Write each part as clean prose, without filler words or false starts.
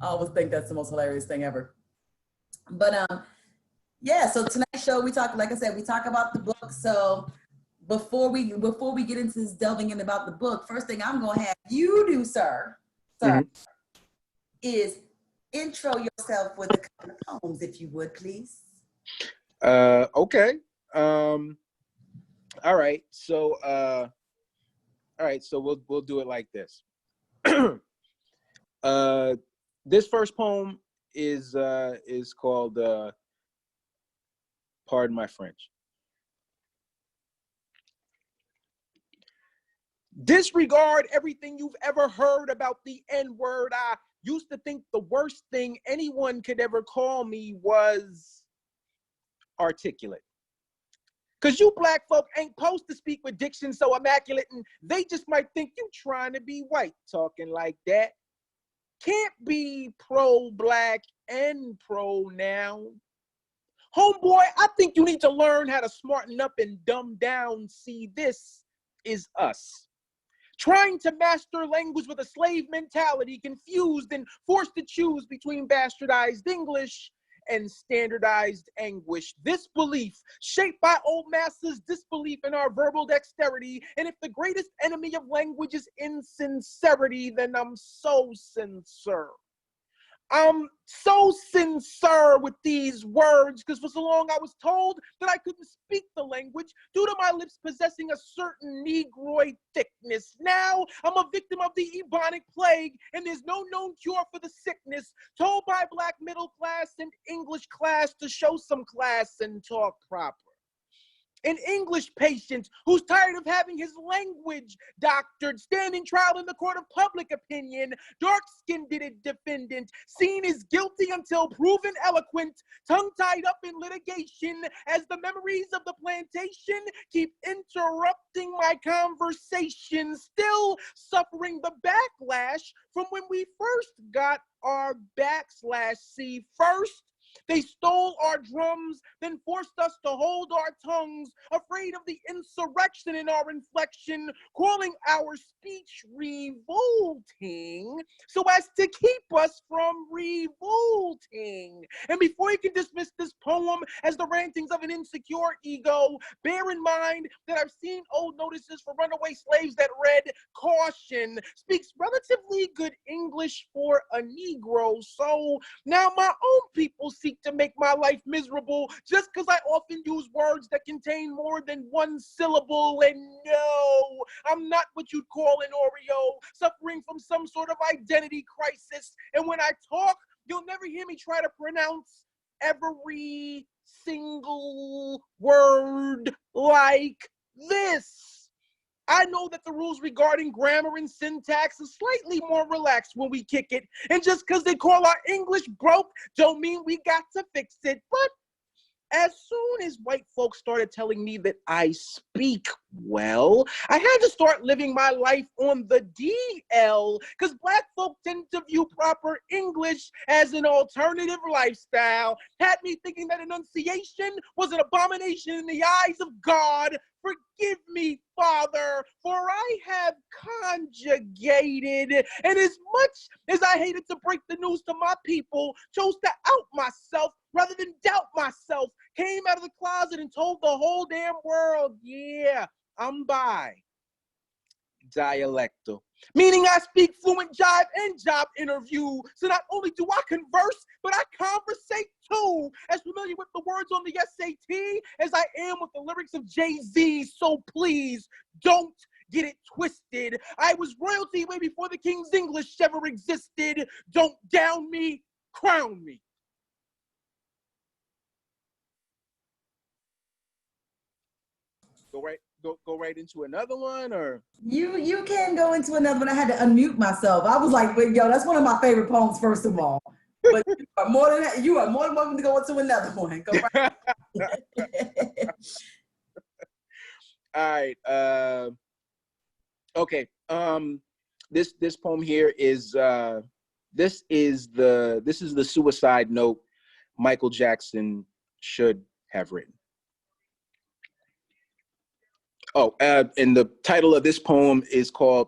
I always think that's the most hilarious thing ever. But yeah, so tonight's show we talk, like I said, we talk about the book. So before we get into this delving in about the book, first thing I'm gonna have you do, sir, Hmm. is intro yourself with a couple of poems, if you would, please. Okay. Um, all right. So we'll do it like this. uh, this first poem is called "Pardon My French." Disregard everything you've ever heard about the N word. I used to think the worst thing anyone could ever call me was articulate. Cause you black folk ain't supposed to speak with diction so immaculate, and they just might think you trying to be white talking like that. Can't be pro-black and pro-noun. Homeboy, I think you need to learn how to smarten up and dumb down. See, this is us. Trying to master language with a slave mentality, confused and forced to choose between bastardized English and standardized anguish. This belief, shaped by old masters' disbelief in our verbal dexterity, and if the greatest enemy of language is insincerity, then I'm so sincere. I'm so sincere with these words because for so long I was told that I couldn't speak the language due to my lips possessing a certain negroid thickness. Now I'm a victim of the Ebonic plague and there's no known cure for the sickness. Told by black middle class and English class to show some class and talk proper. An English patient who's tired of having his language doctored, standing trial in the court of public opinion, dark-skinned defendant, seen as guilty until proven eloquent, tongue-tied up in litigation as the memories of the plantation keep interrupting my conversation, still suffering the backlash from when we first got our backslash. See, first, they stole our drums, then forced us to hold our tongues, afraid of the insurrection in our inflection, calling our speech revolting, so as to keep us from revolting. And before you can dismiss this poem as the rantings of an insecure ego, bear in mind that I've seen old notices for runaway slaves that read, "Caution, speaks relatively good English for a Negro." So now my own people seek to make my life miserable just because I often use words that contain more than one syllable. And no, I'm not what you'd call an Oreo, suffering from some sort of identity crisis. And when I talk, you'll never hear me try to pronounce every single word like this. I know that the rules regarding grammar and syntax are slightly more relaxed when we kick it. And just because they call our English broke, don't mean we got to fix it. But as soon as white folks started telling me that I speak well, I had to start living my life on the DL because black folk tend to view proper English as an alternative lifestyle. Had me thinking that enunciation was an abomination in the eyes of God. Forgive me, Father, for I have conjugated. And as much as I hated to break the news to my people, chose to out myself rather than doubt myself, came out of the closet and told the whole damn world, yeah, I'm bi. Dialectal. Meaning I speak fluent jive and job interview. So not only do I converse, but I conversate too. As familiar with the words on the SAT as I am with the lyrics of Jay-Z. So please don't get it twisted. I was royalty way before the King's English ever existed. Don't down me, crown me. Go right into another one, or You can go into another one. I had to unmute myself. I was like, but yo, that's one of my favorite poems, first of all. But you are more than welcome to go into another one. Go right. all right. Okay. This poem here is this is the suicide note Michael Jackson should have written. Oh, and the title of this poem is called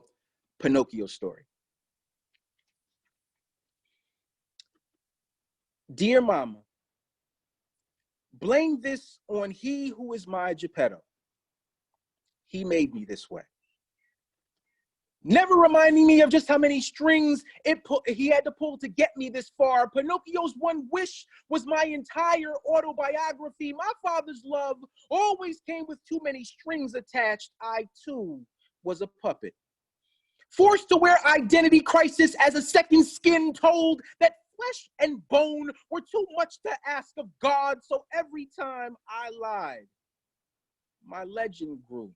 Pinocchio Story. Dear Mama, blame this on he who is my Geppetto. He made me this way. Never reminding me of just how many strings he had to pull to get me this far. Pinocchio's one wish was my entire autobiography. My father's love always came with too many strings attached. I, too, was a puppet. Forced to wear identity crisis as a second skin, told that flesh and bone were too much to ask of God. So every time I lied, my legend grew.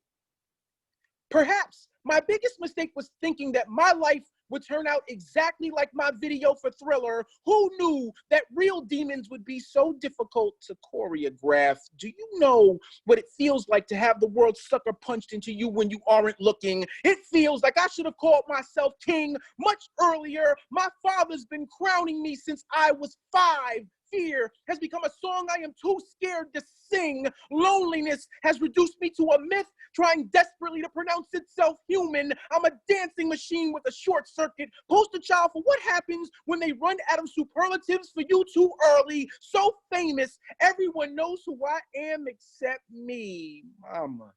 Perhaps my biggest mistake was thinking that my life would turn out exactly like my video for Thriller. Who knew that real demons would be so difficult to choreograph? Do you know what it feels like to have the world sucker punched into you when you aren't looking? It feels like I should have called myself king much earlier. My father's been crowning me since I was 5. Fear has become a song I am too scared to sing. Loneliness has reduced me to a myth, trying desperately to pronounce itself human. I'm a dancing machine with a short circuit. Poster child for what happens when they run out of superlatives for you too early. So famous, everyone knows who I am except me. Mama,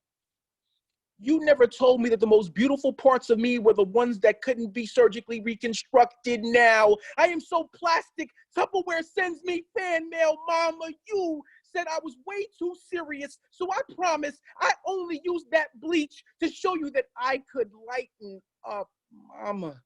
you never told me that the most beautiful parts of me were the ones that couldn't be surgically reconstructed now. I am so plastic. Tupperware sends me fan mail, Mama. You said I was way too serious, so I promise I only used that bleach to show you that I could lighten up, Mama.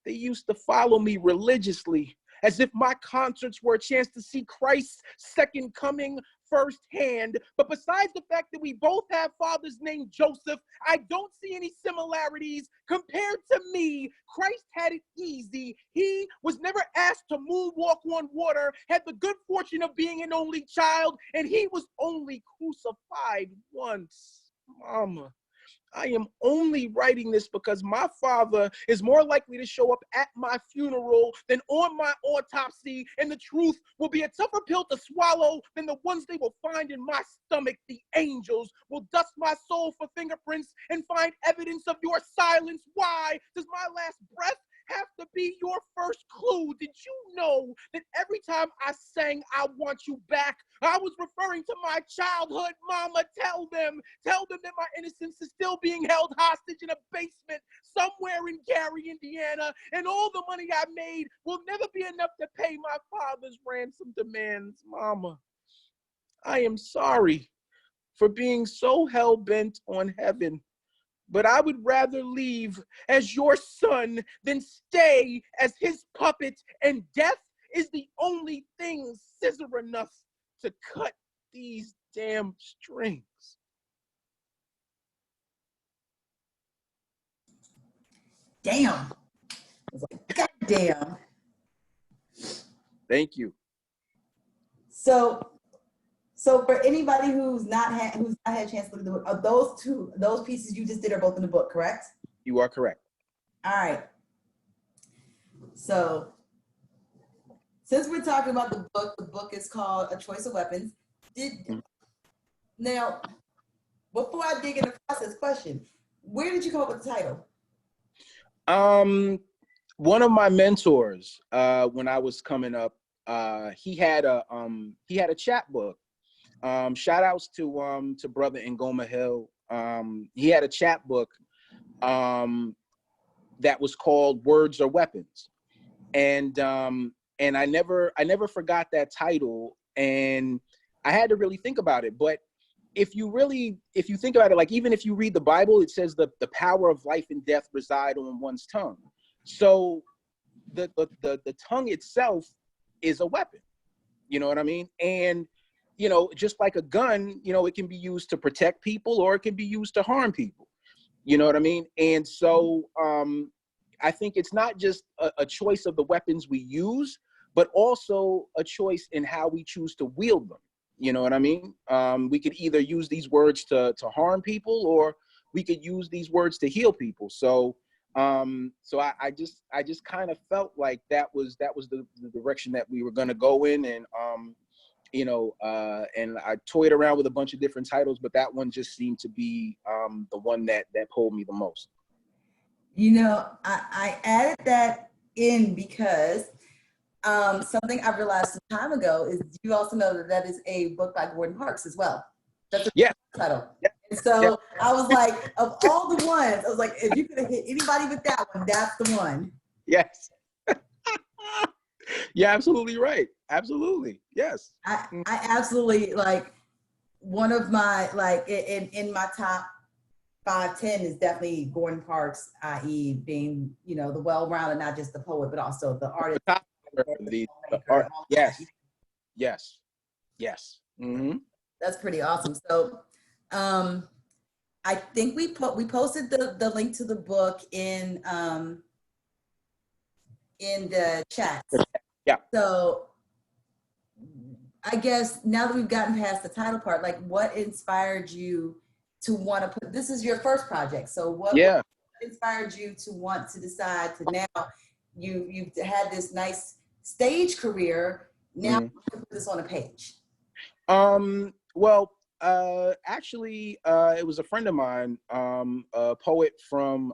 They used to follow me religiously, as if my concerts were a chance to see Christ's second coming firsthand. But besides the fact that we both have fathers named Joseph, I don't see any similarities. Compared to me, Christ had it easy. He was never asked to moonwalk on water, had the good fortune of being an only child, and he was only crucified once. Mama, I am only writing this because my father is more likely to show up at my funeral than on my autopsy, and the truth will be a tougher pill to swallow than the ones they will find in my stomach. The angels will dust my soul for fingerprints and find evidence of your silence. Why does my last breath have to be your first clue? Did you know that every time I sang I Want You Back, I was referring to my childhood? Mama, tell them that my innocence is still being held hostage in a basement somewhere in Gary, Indiana, and all the money I made will never be enough to pay my father's ransom demands. Mama, I am sorry for being so hell-bent on heaven, but I would rather leave as your son than stay as his puppet, and death is the only thing scissor enough to cut these damn strings. Damn. I was like, God damn. Thank you. So for anybody who's not had a chance to look at the book, are those pieces you just did are both in the book, correct? You are correct. All right. So since we're talking about the book is called A Choice of Weapons. Now, before I dig into the process, question, where did you come up with the title? One of my mentors, when I was coming up, he had a chapbook. Shout outs to brother Ngoma Hill. He had a chapbook that was called Words Are Weapons. And I never forgot that title, and I had to really think about it. But if you think about it, like, even if you read the Bible, it says the power of life and death reside on one's tongue. So the tongue itself is a weapon. You know what I mean? And, just like a gun, it can be used to protect people or it can be used to harm people. You know what I mean? And so I think it's not just a choice of the weapons we use, but also a choice in how we choose to wield them. You know what I mean? We could either use these words to harm people, or we could use these words to heal people. So I just kind of felt like that was the direction that we were going to go in. And and I toyed around with a bunch of different titles, but that one just seemed to be the one that pulled me the most. I added that in because Something I realized some time ago is you also know that that is a book by Gordon Parks as well. That's a Yeah. title. Yeah. And Yeah. so I was like, of all the ones, I was like, if you could have hit anybody with that one, that's the one. Yes. You're absolutely right. Absolutely. Yes. I absolutely like one of my like in my top 5, 10 is definitely Gordon Parks, i.e., being the well-rounded, not just the poet, but also the artist, The, the the filmmaker, art. all of that. Yes. Yes. Yes. Mm-hmm. That's pretty awesome. So, I think we posted the link to the book in the chat. Yeah. So I guess now that we've gotten past the title part, like what inspired you to want to put, this is your first project. So what inspired you to want to decide to now you've had this nice stage career, now you can put this on a page? Well, actually, it was a friend of mine, a poet from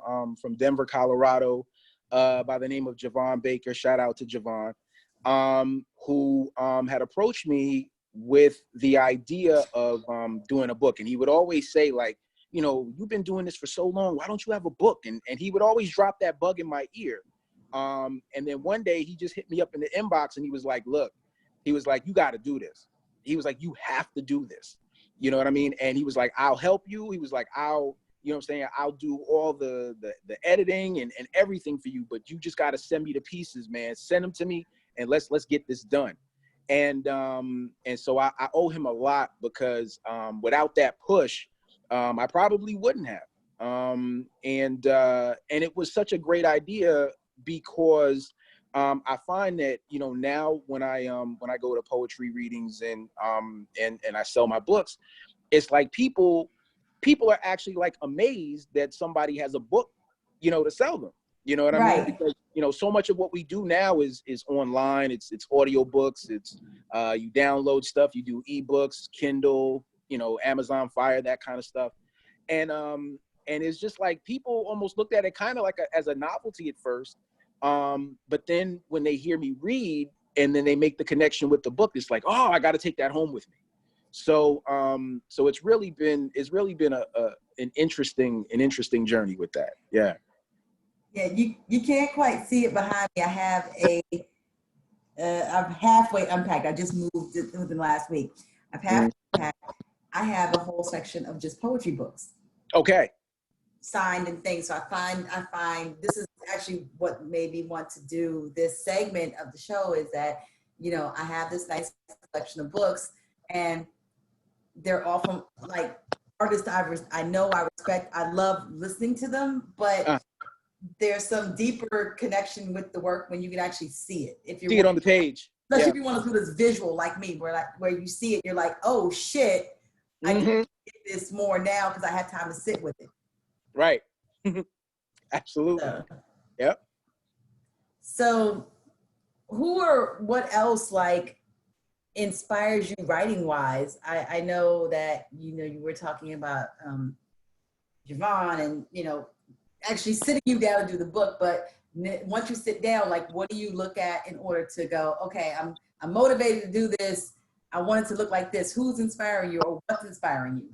Denver, Colorado, by the name of Javon Baker. Shout out to Javon, who had approached me with the idea of doing a book. And he would always say, like, you've been doing this for so long, why don't you have a book? And he would always drop that bug in my ear. And then one day he just hit me up in the inbox and he was like, look, he was like, you got to do this. He was like, you have to do this. You know what I mean? And he was like, I'll help you. He was like, I'll do all the editing and everything for you, but you just got to send me the pieces, man. Send them to me and let's get this done. And so I owe him a lot because without that push, I probably wouldn't have. And it was such a great idea because I find that now when I go to poetry readings and I sell my books, it's like people are actually like amazed that somebody has a book, to sell them. You know what I mean? Right. Because so much of what we do now is online. It's audio books. It's you download stuff. You do ebooks, Kindle, Amazon Fire, that kind of stuff. And it's just like people almost looked at it kind of like as a novelty at first. But then when they hear me read and then they make the connection with the book, it's like, oh, I got to take that home with me. So it's really been an interesting journey with that. Yeah. Yeah, you can't quite see it behind me. I have I've halfway unpacked. I just moved it within the last week. I've halfway unpacked. I have a whole section of just poetry books. Okay. Signed and things. So I find this is actually what made me want to do this segment of the show is that, I have this nice collection of books and they're all from like artists I know, I respect, I love listening to them, but there's some deeper connection with the work when you can actually see it. If you see it on the page. Especially if you want to do this visual like me, where you see it, you're like, oh shit, I can get this more now because I had time to sit with it. Right. Absolutely. Yep. So what else like inspires you writing wise? I know that, you were talking about Javon and, actually sitting you down to do the book, but once you sit down, like what do you look at in order to go, okay, I'm motivated to do this. I want it to look like this. Who's inspiring you or what's inspiring you?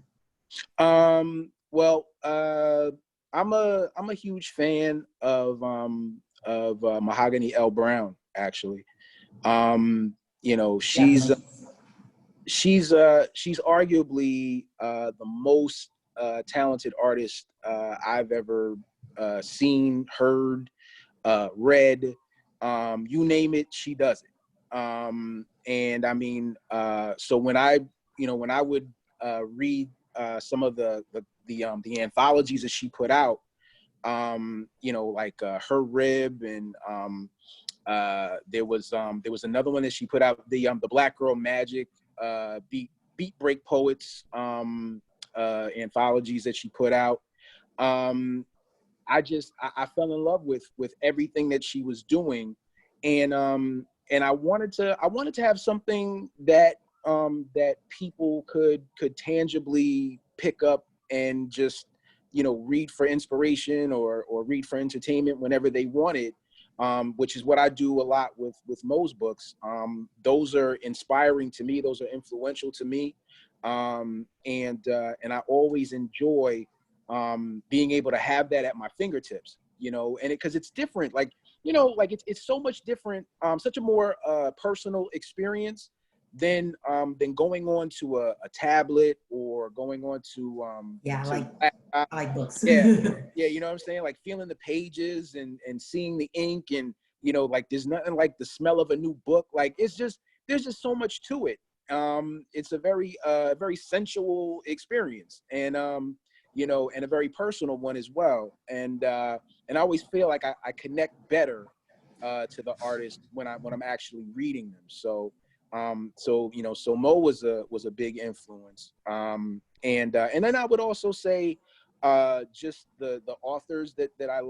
Well, I'm a huge fan of Mahogany L. Brown, actually. She's arguably the most talented artist I've ever seen, heard, read. You name it, she does it. And I mean, so when I would read some of the anthologies that she put out, like Her Rib, and there was another one that she put out, the Black Girl Magic beat break poets anthologies that she put out. I fell in love with everything that she was doing, and I wanted to have something that that people could tangibly pick up and just read for inspiration or read for entertainment whenever they wanted. which is what I do a lot with Mo's books. Those are inspiring to me. Those are influential to me. And I always enjoy being able to have that at my fingertips, you know, and because it's different, like, you know, like it's so much different, such a more personal experience than going on to a tablet or going on to Yeah, laptop. I like books. Yeah, yeah, you know what I'm saying? Like feeling the pages and seeing the ink, and you know, like there's nothing like the smell of a new book. Like it's just, there's just so much to it. It's a very very sensual experience, and you know, and a very personal one as well. And I always feel like I connect better to the artist when I'm actually reading them. So you know, so Mo was a big influence. And then I would also say just the authors that I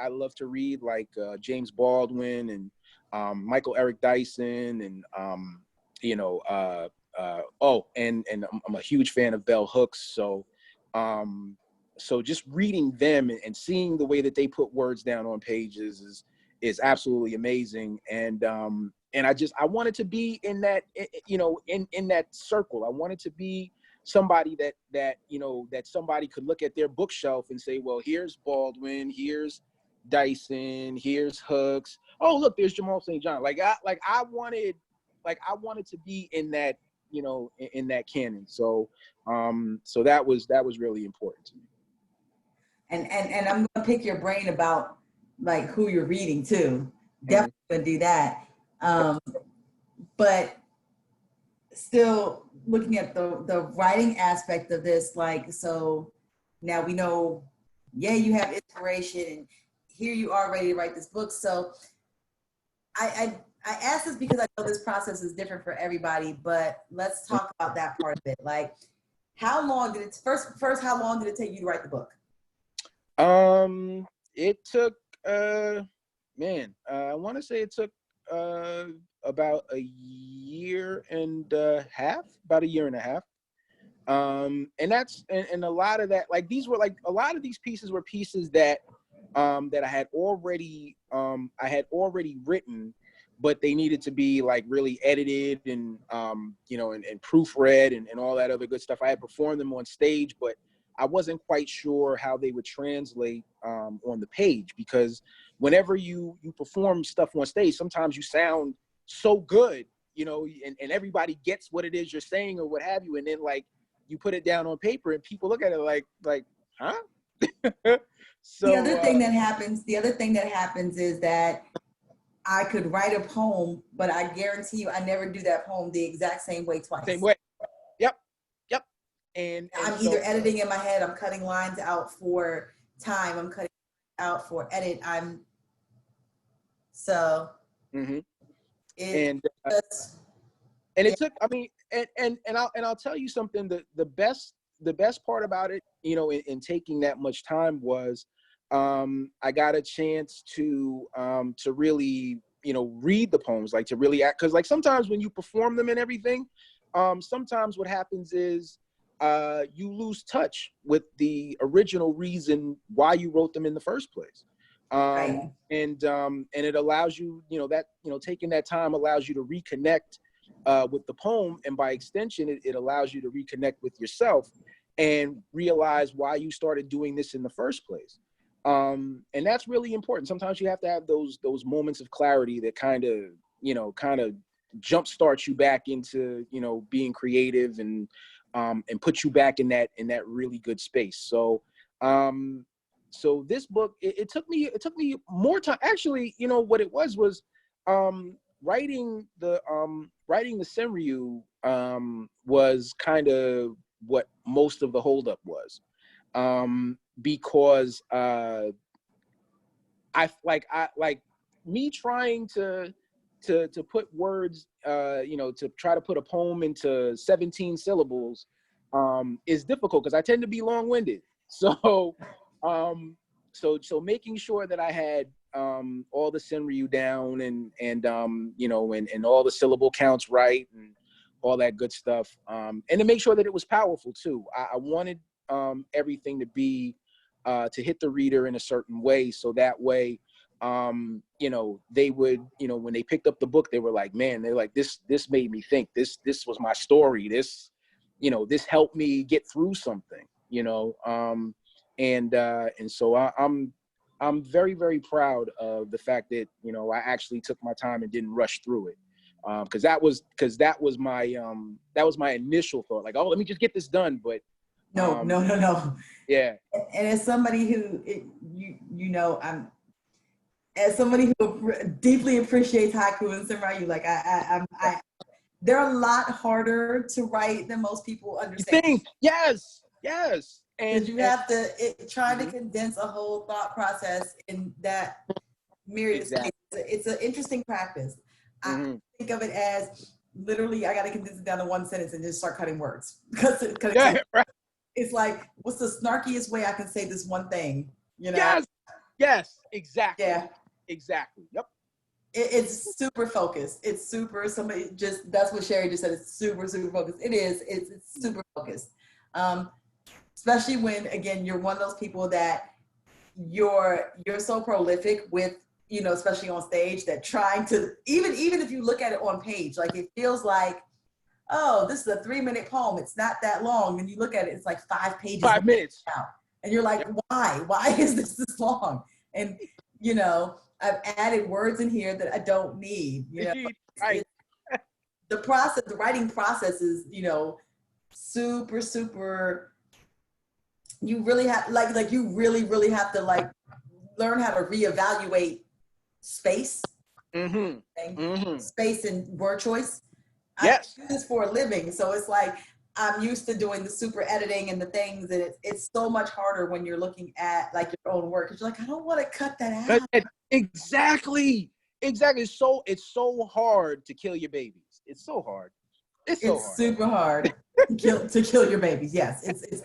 love to read, like James Baldwin and Michael Eric Dyson, and you know, and I'm a huge fan of Bell Hooks. So just reading them and seeing the way that they put words down on pages is absolutely amazing. And I wanted to be in that, you know, in that circle. I wanted to be somebody that you know, that somebody could look at their bookshelf and say, well, here's Baldwin, here's Dyson, here's Hooks. Oh, look, there's Jamal St. John. I wanted to be in that, you know, in that canon. So so that was really important to me. And I'm gonna pick your brain about like who you're reading too. Definitely gonna do that. But still looking at the writing aspect of this, like, so now we know, yeah, you have inspiration and here you are ready to write this book. So I ask this because I know this process is different for everybody, but let's talk about that part of it. Like, how long did it how long did it take you to write the book? It took I want to say it took about a year and a half, about a year and a half. And that's and a lot of that, like these were like a lot of these pieces were pieces that that I had already written, but they needed to be like really edited and you know, and proofread and all that other good stuff. I had performed them on stage, but I wasn't quite sure how they would translate on the page, because whenever you perform stuff on stage, sometimes you sound so good, you know, and everybody gets what it is you're saying or what have you, and then like you put it down on paper and people look at it like huh? So the other thing that happens is that I could write a poem, but I guarantee you I never do that poem the exact same way twice. Same way. Yep. And I'm so, either editing in my head, I'm cutting lines out for time, I'm cutting out for edit. mm-hmm. It and it took, I mean, I'll tell you something, the best part about it, you know, in taking that much time was I got a chance to really, you know, read the poems, like to really act, because like sometimes when you perform them and everything, sometimes what happens is you lose touch with the original reason why you wrote them in the first place. right. And it allows you, you know, that, you know, taking that time allows you to reconnect with the poem, and by extension, it allows you to reconnect with yourself and realize why you started doing this in the first place. And that's really important. Sometimes you have to have those moments of clarity that kind of jumpstart you back into, you know, being creative and put you back in that really good space. So so this book, it took me more time. Actually, you know, what it was writing the Senryu was kind of what most of the holdup was, because I like me trying to put words, you know, to try to put a poem into 17 syllables is difficult because I tend to be long-winded. So so making sure that I had all the Senryu down and you know, and all the syllable counts right and all that good stuff, and to make sure that it was powerful too. I wanted everything to be to hit the reader in a certain way, so that way you know, they would, you know, when they picked up the book, they were like, man, they're like, this made me think, this was my story. This, you know, this helped me get through something, you know? And so I'm very, very proud of the fact that, you know, I actually took my time and didn't rush through it. Cause that was my initial thought, like, oh, let me just get this done. But No. yeah. And as somebody who, as somebody who deeply appreciates haiku and samurai, like they're a lot harder to write than most people understand. You think? Yes. Because you have to try to Mhm. condense a whole thought process in that myriad of space. It's an interesting practice. I think of it as literally I got to condense it down to one sentence and just start cutting words. Because it's like, what's the snarkiest way I can say this one thing? You know? Yes, exactly. Yeah. Exactly. Yep. It's super focused. It's super, somebody just, that's what Sherry just said. It's super, super focused. It is, it's super focused. Especially when, again, you're one of those people that you're so prolific with, you know, especially on stage, that trying to, even if you look at it on page, like it feels like, oh, this is a 3-minute poem. It's not that long. And you look at it, it's like 5 pages. 5 minutes. Out. And you're like, why is this long? And, you know, I've added words in here that I don't need, you know. Right. The writing process is, you know, super, super, you really have, like you really have to like learn how to reevaluate space, space and word choice. Yes. I do this for a living, so it's like I'm used to doing the super editing and the things, and it's so much harder when you're looking at like your own work. Because you're like, I don't want to cut that out. Exactly. It's so hard to kill your babies. It's so hard. It's super hard to kill your babies. Yes, it's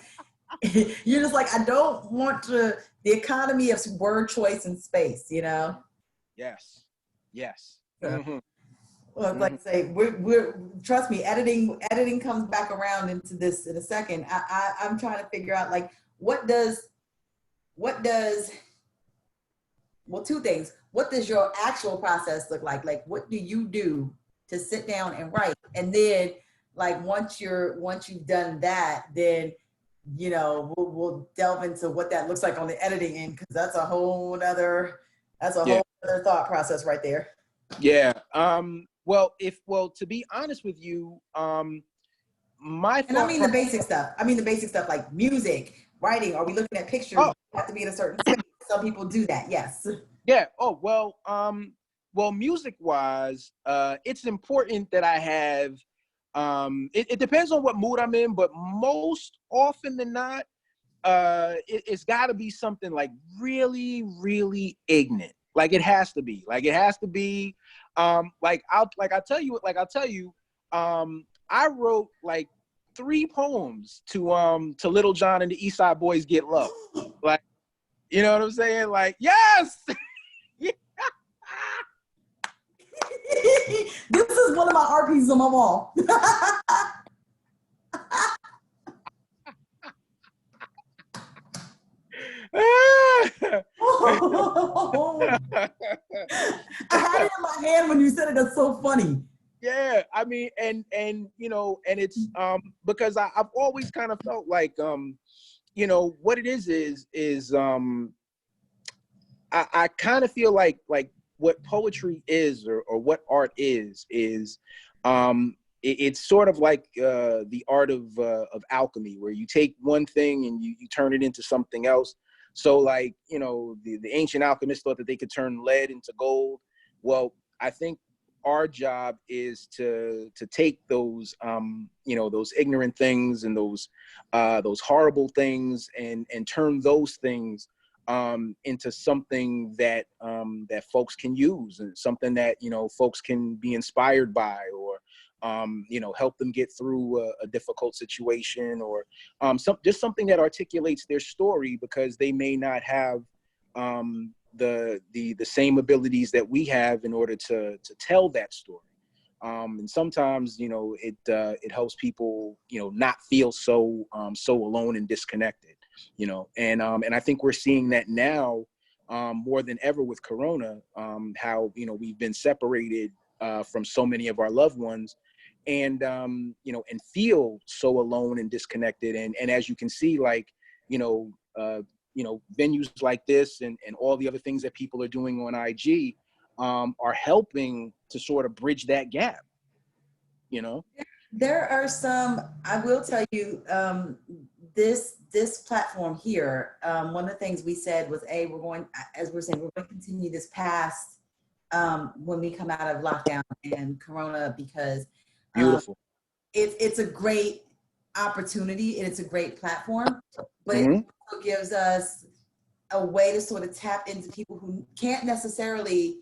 you're just like, I don't want to, the economy of word choice and space, you know? Yes. Well, like I say, we're trust me, editing comes back around into this in a second. I'm trying to figure out like what does well, two things. What does your actual process look like? Like what do you do to sit down and write? And then like once you've done that, then you know, we'll delve into what that looks like on the editing end, because that's a whole other thought process right there. Yeah. Well, to be honest with you, my and I mean the basic stuff. I mean the basic stuff like music, writing. Are we looking at pictures? Oh. You have to be in a certain space. Some people do that. Yes. Yeah. Oh well, music wise, it's important that I have. It depends on what mood I'm in, but most often than not, it's got to be something like really, really ignorant. Like it has to be. I'll tell you. I wrote like 3 poems to Little John and the East Side Boys Get Low. Like, you know what I'm saying? Like, yes. This is one of my art pieces on my wall. I had it in my hand when you said it. That's so funny. Yeah, I mean, and you know, and it's because I've always kind of felt like you know what it is I kind of feel like what poetry is or what art is it's sort of like the art of alchemy, where you take one thing and you turn it into something else. So like, you know, the ancient alchemists thought that they could turn lead into gold. Well, I think our job is to take those you know, those ignorant things and those horrible things and turn those things into something that that folks can use, and something that, you know, folks can be inspired by, or you know, help them get through a difficult situation, or just something that articulates their story, because they may not have the same abilities that we have in order to tell that story. And sometimes, you know, it helps people, you know, not feel so alone and disconnected, you know. And I think we're seeing that now more than ever with Corona, how, you know, we've been separated from so many of our loved ones, and, you know, and feel so alone and disconnected. And as you can see, like, you know, venues like this and all the other things that people are doing on IG are helping to sort of bridge that gap, you know? There are some, I will tell you, this platform here, one of the things we said was, we're going, as we're saying, we're going to continue this past when we come out of lockdown and Corona, because Beautiful. it's a great opportunity and it's a great platform, but Mm-hmm. it also gives us a way to sort of tap into people who can't necessarily,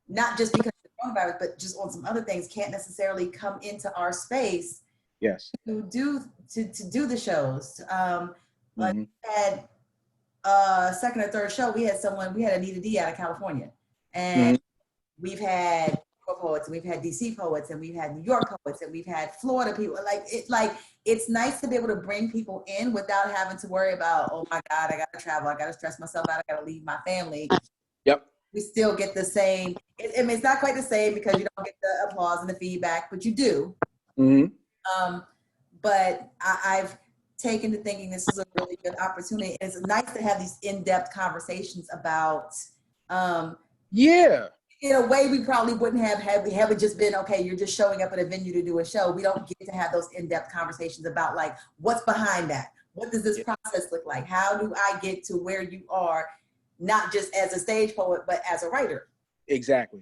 not just because of the coronavirus, but just on some other things, can't necessarily come into our space Yes. to do the shows. Like Mm-hmm. we had second or third show, we had Anita D out of California, and Mm-hmm. we've had poets, and we've had DC poets, and we've had New York poets, and we've had Florida people. It's nice to be able to bring people in without having to worry about, oh my God, I gotta travel, I gotta stress myself out, I gotta leave my family. Yep. We still get the same. I mean, it's not quite the same because you don't get the applause and the feedback, but you do. Mm-hmm. But I've taken to thinking this is a really good opportunity. It's nice to have these in-depth conversations about, Yeah. in a way we probably wouldn't have had it just been, okay, you're just showing up at a venue to do a show. We don't get to have those in-depth conversations about, like, what's behind that? What does this process look like? How do I get to where you are, not just as a stage poet, but as a writer? Exactly.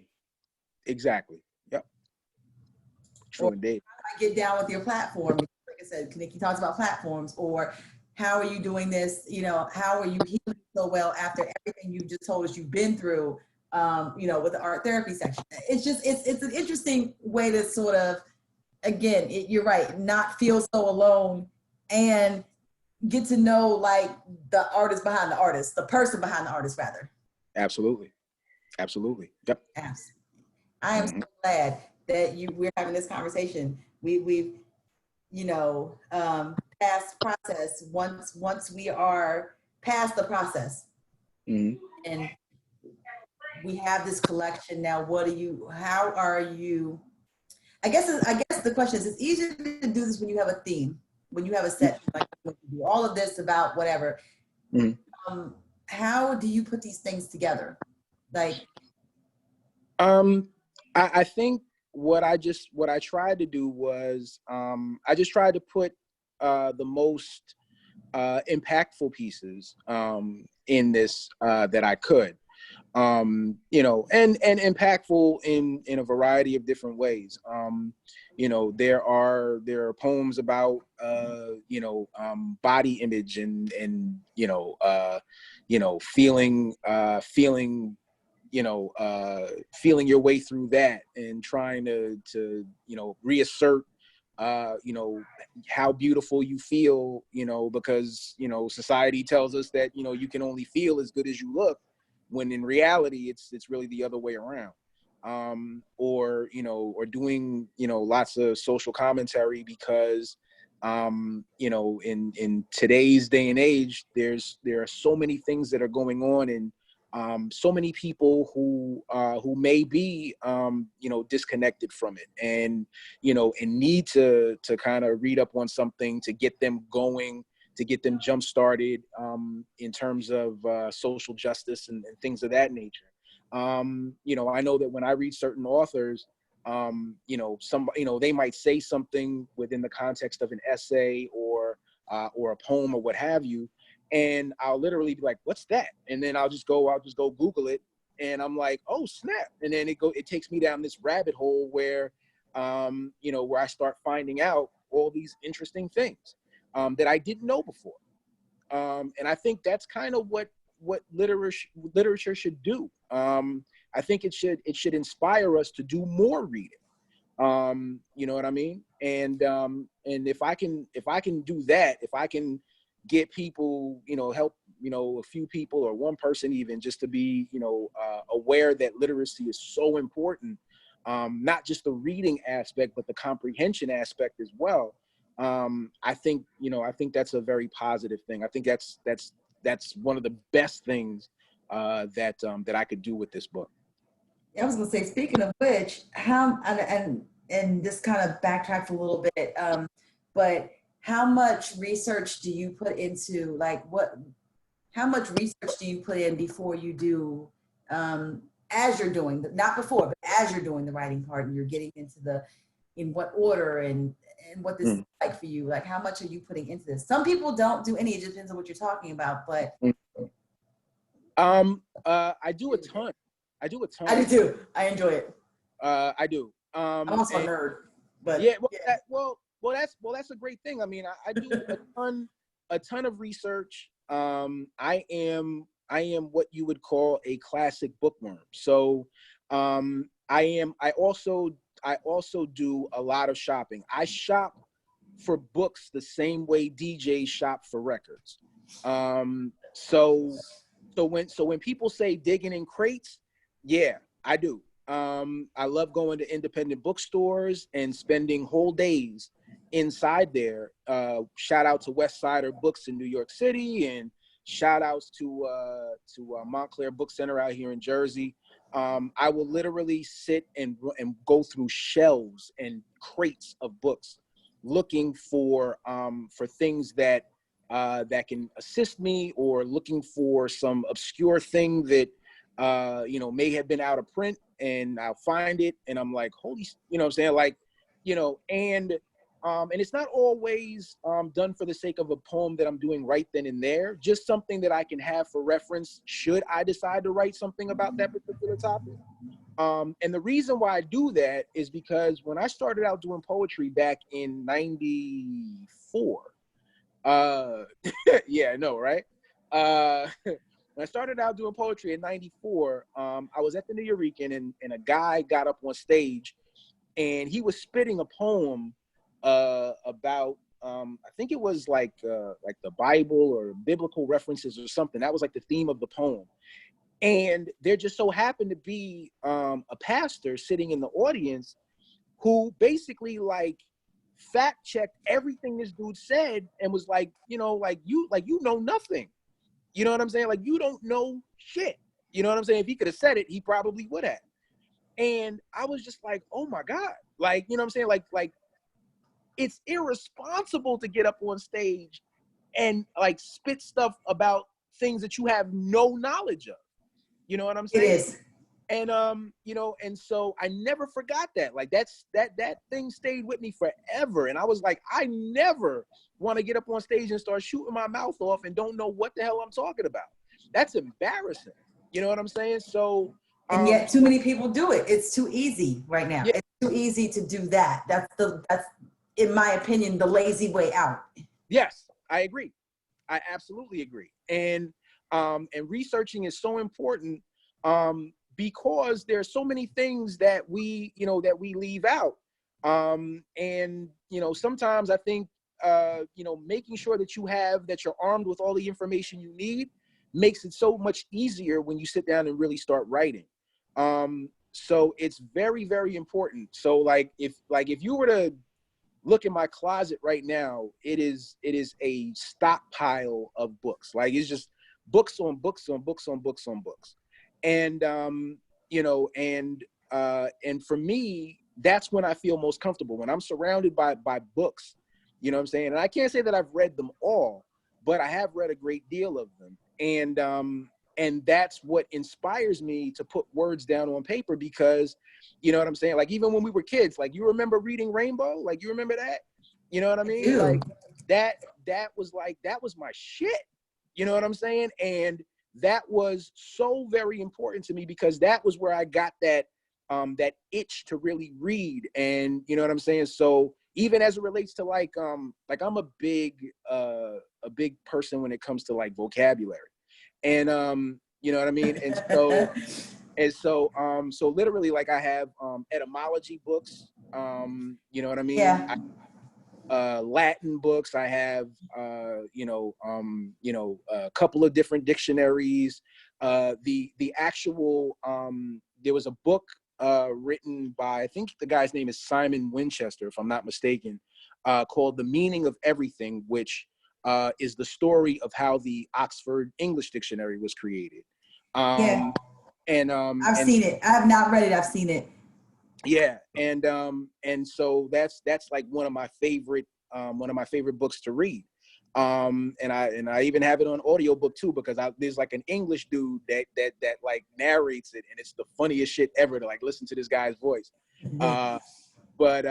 Yep. True Or indeed. how do I get down with your platform? Like I said, Nikki talks about platforms, or how are you doing this? You know, how are you healing so well after everything you just told us you've been through? You know, with the art therapy section. It's just, it's an interesting way to sort of, again, you're right, not feel so alone and get to know, like, the artist behind the artist, the person behind the artist, rather. Absolutely. Yep. Absolutely. I am so glad that we're having this conversation. We've, you know, past process, once we are past the process, Mm-hmm. and we have this collection now. How are you, I guess the question is, it's easier to do this when you have a theme, when you have a set, like, when you do all of this about whatever. Mm-hmm. How do you put these things together? Like, I think what I tried to do was, I just tried to put the most impactful pieces in this that I could. You know, and impactful in a variety of different ways. You know, there are poems about you know, body image and you know, feeling feeling your way through that and trying to you know, reassert you know, how beautiful you feel, you know, because, you know, society tells us that, you know, you can only feel as good as you look, when in reality it's really the other way around. Or, you know, or doing, you know, lots of social commentary, because you know, in today's day and age, there are so many things that are going on, and so many people who may be you know, disconnected from it, and you know, and need to kind of read up on something to get them going, to get them jump started in terms of social justice and things of that nature. You know, I know that when I read certain authors, you know, they might say something within the context of an essay or a poem or what have you, and I'll literally be like, "What's that?" And then I'll just go Google it, and I'm like, "Oh snap!" And then it takes me down this rabbit hole where, you know, where I start finding out all these interesting things that I didn't know before. And I think that's kind of what literature should do. I think it should inspire us to do more reading. You know what I mean? And if I can do that, if I can get people, you know, help, you know, a few people or one person even, just to be, you know, aware that literacy is so important, not just the reading aspect, but the comprehension aspect as well. I think, you know, I think that's a very positive thing. I think that's one of the best things that I could do with this book. I was gonna say, speaking of which, how and this kind of backtracks a little bit, but how much research do you put into how much research do you put in before you do, as you're doing, not before, but as you're doing the writing part and you're getting into in what order and what this is like for you? Like, how much are you putting into this? Some people don't do any, it just depends on what you're talking about, but. I do a ton. I do too. I enjoy it. I do. I'm also a nerd, but yeah. That's a great thing. I mean, I do a ton of research. I am what you would call a classic bookworm. So, I also do a lot of shopping. I shop for books the same way DJs shop for records. So when people say digging in crates, yeah, I do. I love going to independent bookstores and spending whole days inside there. Shout out to West Sider Books in New York City, and shout outs to Montclair Book Center out here in Jersey. I will literally sit and go through shelves and crates of books, looking for things that can assist me, or looking for some obscure thing that may have been out of print, and I'll find it and I'm like, holy, you know what I'm saying? Like, and it's not always done for the sake of a poem that I'm doing right then and there, just something that I can have for reference should I decide to write something about that particular topic. And the reason why I do that is because when I started out doing poetry back in '94, yeah, I know, right? When I started out doing poetry in '94, I was at the Nuyorican, and a guy got up on stage and he was spitting a poem about, I think it was like the Bible or biblical references or something. That was like the theme of the poem. And there just so happened to be a pastor sitting in the audience who basically like fact checked everything this dude said and was like, you know nothing. You know what I'm saying? Like, you don't know shit. You know what I'm saying? If he could have said it, he probably would have. And I was just like, oh my God. Like, you know what I'm saying? Like it's irresponsible to get up on stage and like spit stuff about things that you have no knowledge of. You know what I'm saying? It is. And and so I never forgot that. Like that thing stayed with me forever. And I was like, I never want to get up on stage and start shooting my mouth off and don't know what the hell I'm talking about. That's embarrassing. You know what I'm saying? So and yet too many people do it. It's too easy right now. Yeah. It's too easy to do that. That's in my opinion the lazy way out. Yes, I agree. I absolutely agree. And researching is so important. Because there's so many things that we leave out. And sometimes I think, making sure that you're armed with all the information you need makes it so much easier when you sit down and really start writing. So it's very, very important. So if you were to look in my closet right now, it is a stockpile of books. Like, it's just books on books on books on books on books. And, and for me, that's when I feel most comfortable, when I'm surrounded by books, you know what I'm saying? And I can't say that I've read them all, but I have read a great deal of them. And that's what inspires me to put words down on paper, because, you know what I'm saying? Like, even when we were kids, like, you remember reading Rainbow? Like, you remember that? You know what I mean? Like, that was my shit. You know what I'm saying? And that was so very important to me, because that was where I got that itch to really read. And you know what I'm saying? So even as it relates to like I'm a big person when it comes to like vocabulary, and you know what I mean? So literally, like, I have etymology books, you know what I mean? Yeah. Latin books. I have, a couple of different dictionaries. The actual, there was a book written by, I think the guy's name is Simon Winchester, if I'm not mistaken, called The Meaning of Everything, which is the story of how the Oxford English Dictionary was created. Yeah, And I've seen it. I have not read it. I've seen it. yeah, and so that's like one of my favorite books to read. And I even have it on audiobook too, because there's like an English dude that like narrates it, and it's the funniest shit ever to like listen to this guy's voice. But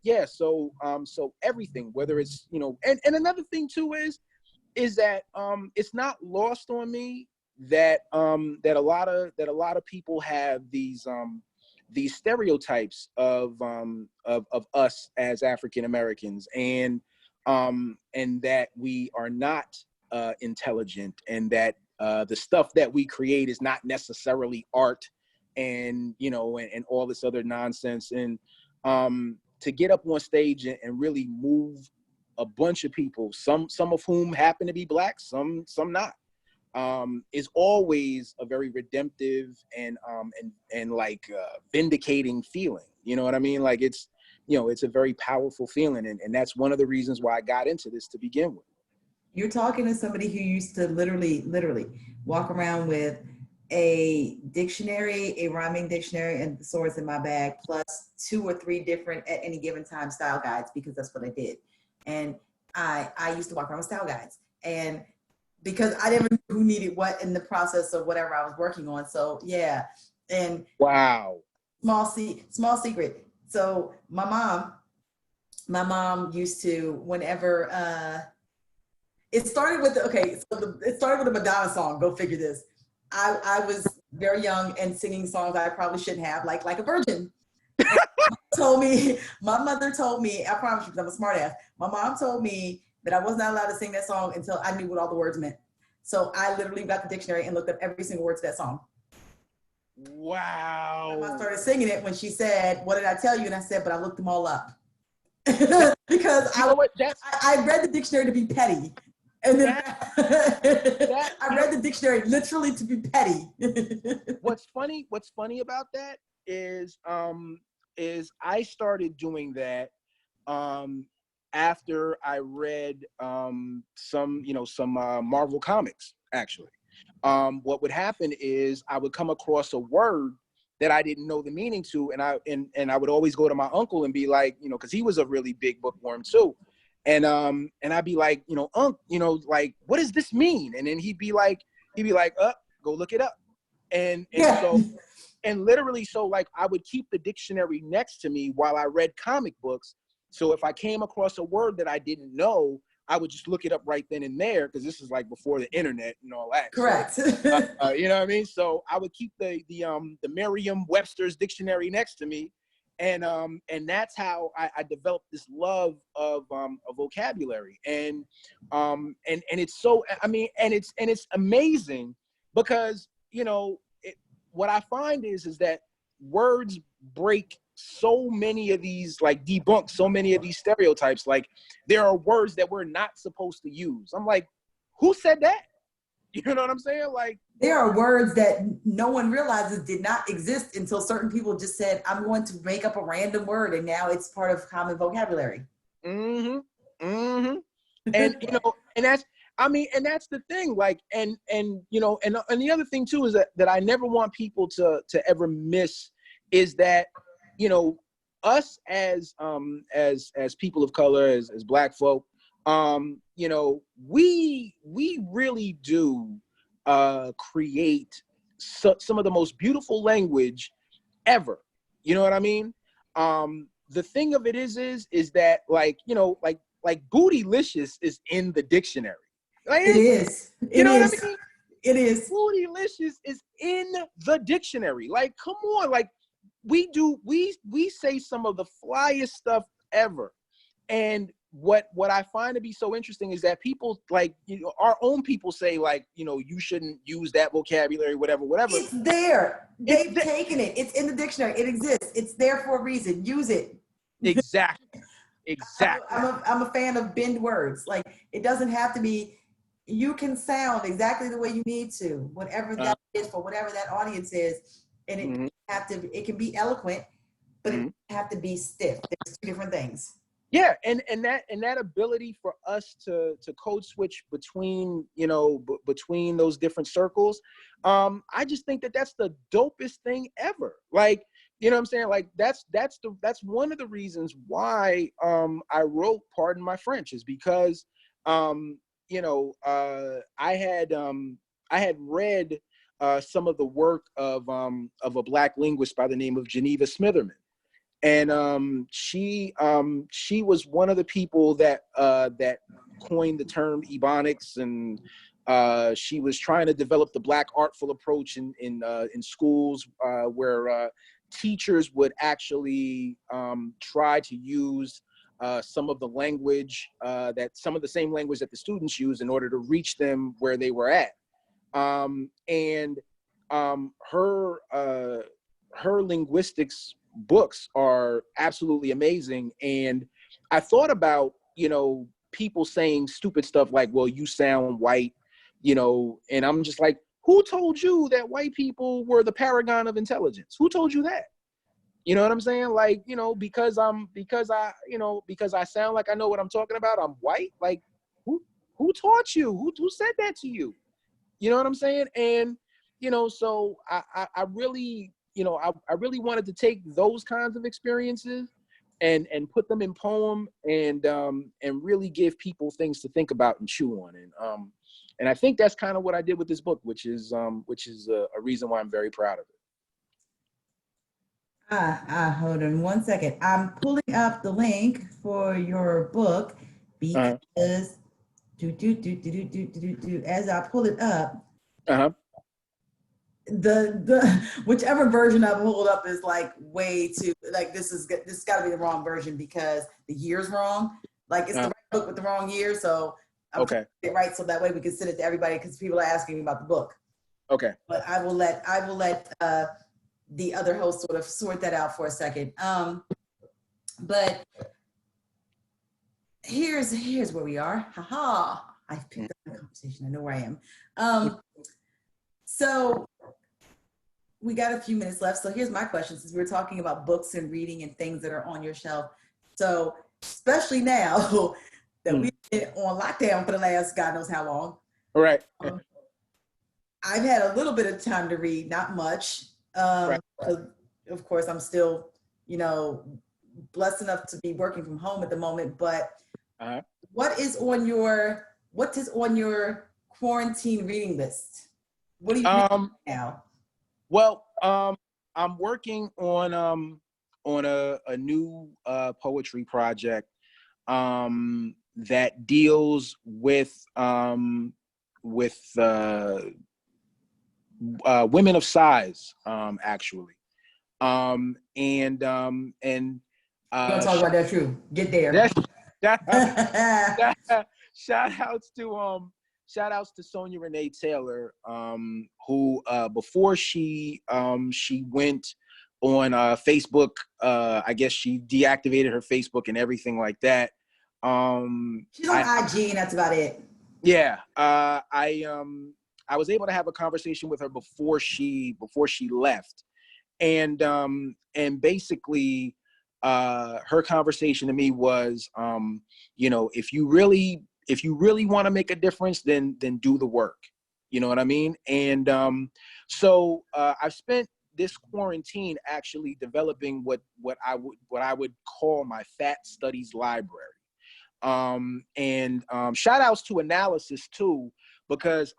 yeah, so everything, whether it's, you know, and another thing too is that it's not lost on me that that a lot of people have these stereotypes of us as African Americans, and that we are not intelligent, and that the stuff that we create is not necessarily art, and you know, and all this other nonsense. And to get up on stage and really move a bunch of people, some of whom happen to be Black, some not, is always a very redemptive and like vindicating feeling. You know what I mean? Like it's, you know, it's a very powerful feeling, and that's one of the reasons why I got into this to begin with. You're talking to somebody who used to literally walk around with a dictionary, a rhyming dictionary, and swords in my bag, plus 2 or 3 different at any given time style guides, because that's what I did. And I used to walk around with style guides, and because I never knew who needed what in the process of whatever I was working on. So yeah, and Wow. small secret. So my mom used to, whenever it started with it started with a Madonna song. Go figure this. I was very young and singing songs I probably shouldn't have, like a virgin. My mother told me, I promise you, because I'm a smart ass. My mom told me that I was not allowed to sing that song until I knew what all the words meant. So I literally got the dictionary and looked up every single word to that song. Wow. I started singing it when she said, "What did I tell you?" And I said, "But I looked them all up." Because I read the dictionary to be petty. And then I read the dictionary literally to be petty. What's funny about that is I started doing that after I read some Marvel comics, actually. What would happen is I would come across a word that I didn't know the meaning to, and I would always go to my uncle and be like, you know, because he was a really big bookworm too. And I'd be like, you know, Unc, you know, like, what does this mean? And then he'd be like, go look it up. And so, and literally, so like I would keep the dictionary next to me while I read comic books. So if I came across a word that I didn't know, I would just look it up right then and there, because this is like before the internet and all that. Correct. So, you know what I mean? So I would keep the Merriam-Webster's dictionary next to me, and that's how I developed this love of vocabulary, and it's so, I mean, and it's amazing, because you know what I find is that words break so many of these, like debunk so many of these stereotypes. Like there are words that we're not supposed to use. I'm like, who said that? You know what I'm saying? Like there are words that no one realizes did not exist until certain people just said, "I'm going to make up a random word," and now it's part of common vocabulary. And you know, and that's, I mean, and that's the thing. Like, and you know, and the other thing too is that I never want people to ever miss is that, you know, us as people of color, as Black folk, you know, we really do create some of the most beautiful language ever. You know what I mean? The thing of it is that, like, you know, like bootylicious is in the dictionary. Like, it is. You know what I mean? It is. Bootylicious is in the dictionary. Like, come on, like we say some of the flyest stuff ever. And what I find to be so interesting is that people, like, you know, our own people say, like, you know, you shouldn't use that vocabulary, whatever. It's there. They've taken it. It's in the dictionary. It exists. It's there for a reason. Use it. Exactly. I'm a fan of bend words. Like, it doesn't have to be, you can sound exactly the way you need to, whatever that is for whatever that audience is. And it can be eloquent, but it doesn't have to be stiff. There's 2 different things. Yeah, and that ability for us to code switch between, you know, between those different circles, I just think that that's the dopest thing ever. Like, you know what I'm saying? Like that's one of the reasons why I wrote Pardon My French, is because you know, I had read some of the work of a Black linguist by the name of Geneva Smitherman. And she was one of the people that that coined the term Ebonics, and she was trying to develop the Black artful approach in schools, where teachers would actually try to use some of the language, some of the same language that the students use, in order to reach them where they were at. And her linguistics books are absolutely amazing. And I thought about, you know, people saying stupid stuff like, well, you sound white, you know, and I'm just like, who told you that white people were the paragon of intelligence? Who told you that? You know what I'm saying? Like, you know, because I sound like I know what I'm talking about, I'm white. Like, who taught you? Who said that to you? You know what I'm saying? And, you know, so I really, you know, I really wanted to take those kinds of experiences and put them in poem, and really give people things to think about and chew on. And I think that's kind of what I did with this book, which is a reason why I'm very proud of it. Hold on one second. I'm pulling up the link for your book because as I pull it up, the whichever version I pulled up is like way too, like this got to be the wrong version because the year's wrong. Like it's the right book with the wrong year. So I'm trying to get it right so that way we can send it to everybody, because people are asking me about the book. Okay. But I will let the other host sort of sort that out for a second. But here's where we are. Haha. I've picked up the conversation. I know where I am. So we got a few minutes left. So here's my question, since we're talking about books and reading and things that are on your shelf. So especially now that we've been on lockdown for the last God knows how long. All right. I've had a little bit of time to read, not much. Of course, I'm still, you know, blessed enough to be working from home at the moment. But what is on your quarantine reading list? What are you reading now? Well, I'm working on a new poetry project that deals with women of size, actually. And you want to talk about that too? Get there. Shout outs to Sonia Renee Taylor, who before she went on Facebook, I guess she deactivated her Facebook and everything like that. She's on IG, and that's about it. Yeah, I was able to have a conversation with her before she left, and basically her conversation to me was, you know, if you really want to make a difference, then do the work. You know what I mean? And so I've spent this quarantine actually developing what I would call my fat studies library. And shout outs to Analysis too, because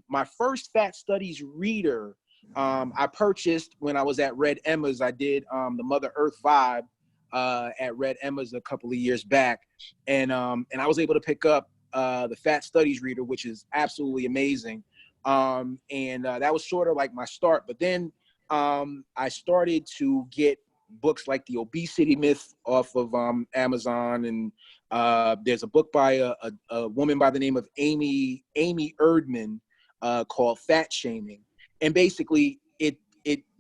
my first fat studies reader I purchased when I was at Red Emma's. I did the Mother Earth Vibe at Red Emma's a couple of years back, and I was able to pick up the Fat Studies reader, which is absolutely amazing. And that was sort of like my start. But then I started to get books like The Obesity Myth off of Amazon, and there's a book by a woman by the name of Amy Erdman called Fat Shaming, and basically it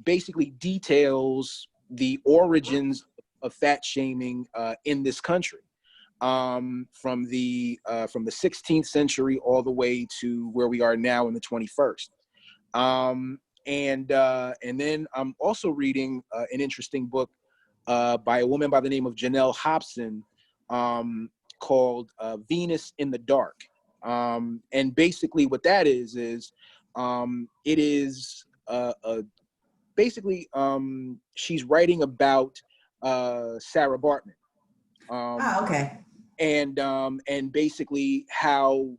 basically details the origins of fat shaming in this country, from the 16th century all the way to where we are now in the 21st. And then I'm also reading an interesting book by a woman by the name of Janelle Hobson, called Venus in the Dark. And basically what that is it is basically she's writing about Sarah Bartman. Okay. And basically how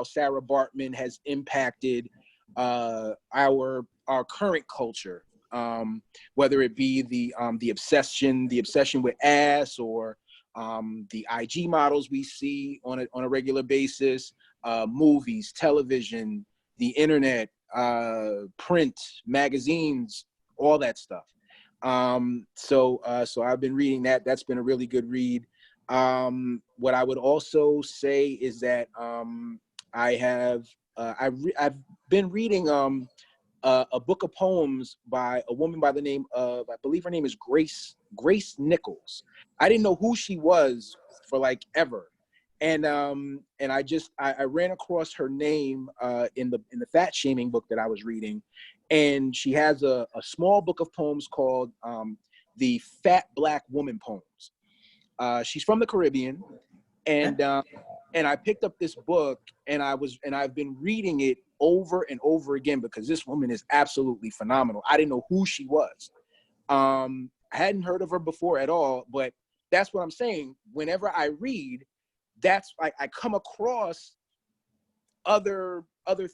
Sarah Bartman has impacted our current culture, whether it be the obsession with ass, or the IG models we see on a regular basis, movies, television, the internet, print, magazines, all that stuff. So I've been reading that. That's been a really good read. What I would also say is that I've been reading a book of poems by a woman by the name of, I believe her name is Grace Nichols. I didn't know who she was for like ever. And I ran across her name in the fat shaming book that I was reading. And she has a small book of poems called the Fat Black Woman Poems. She's from the Caribbean, and I picked up this book, and I've been reading it over and over again because this woman is absolutely phenomenal. I didn't know who she was. I hadn't heard of her before at all, but that's what I'm saying. Whenever I read, that's like I come across other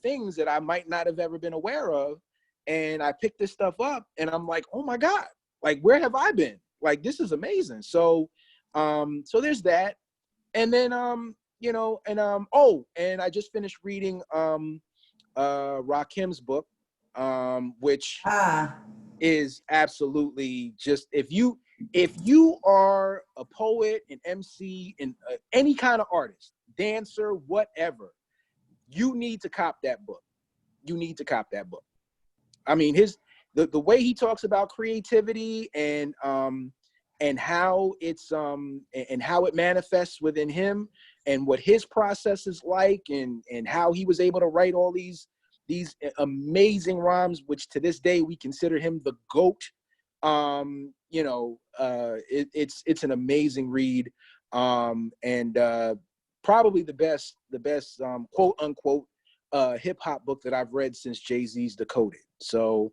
things that I might not have ever been aware of, and I pick this stuff up, and I'm like, oh my God, like where have I been? Like this is amazing. So there's that. And then and I just finished reading Rakim's book, which is absolutely just, if you are a poet, an MC, and any kind of artist, dancer, whatever, you need to cop that book. You need to cop that book. I mean, the way he talks about creativity and how it's and how it manifests within him, and what his process is like, and how he was able to write all these amazing rhymes, which to this day we consider him the GOAT. It's an amazing read, and probably the best quote unquote hip hop book that I've read since Jay-Z's Decoded. So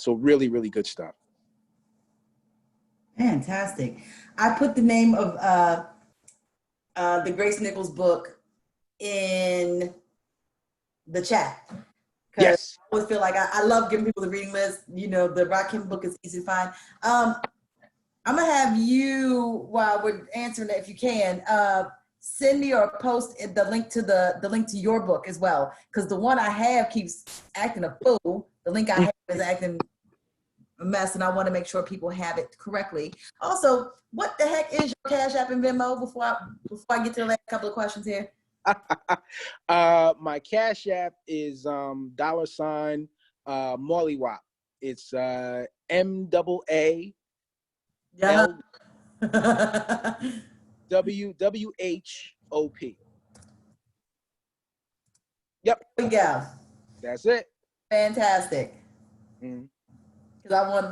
really, really good stuff. Fantastic. I put the name of the Grace Nichols book in the chat, because Yes. I always feel like I love giving people the reading list. You know, the Rakim book is easy to find. I'm gonna have you, while we're answering that, if you can, send me or post the link to your book as well, because the one I have keeps acting a fool. The link I have is acting a mess, and I want to make sure people have it correctly. Also, what the heck is your Cash App and Venmo before I get to the last couple of questions here? My Cash App is $$ Mollywop. It's MAALWWHOP. Yep. There we go. That's it. Fantastic. Mm. Because I want to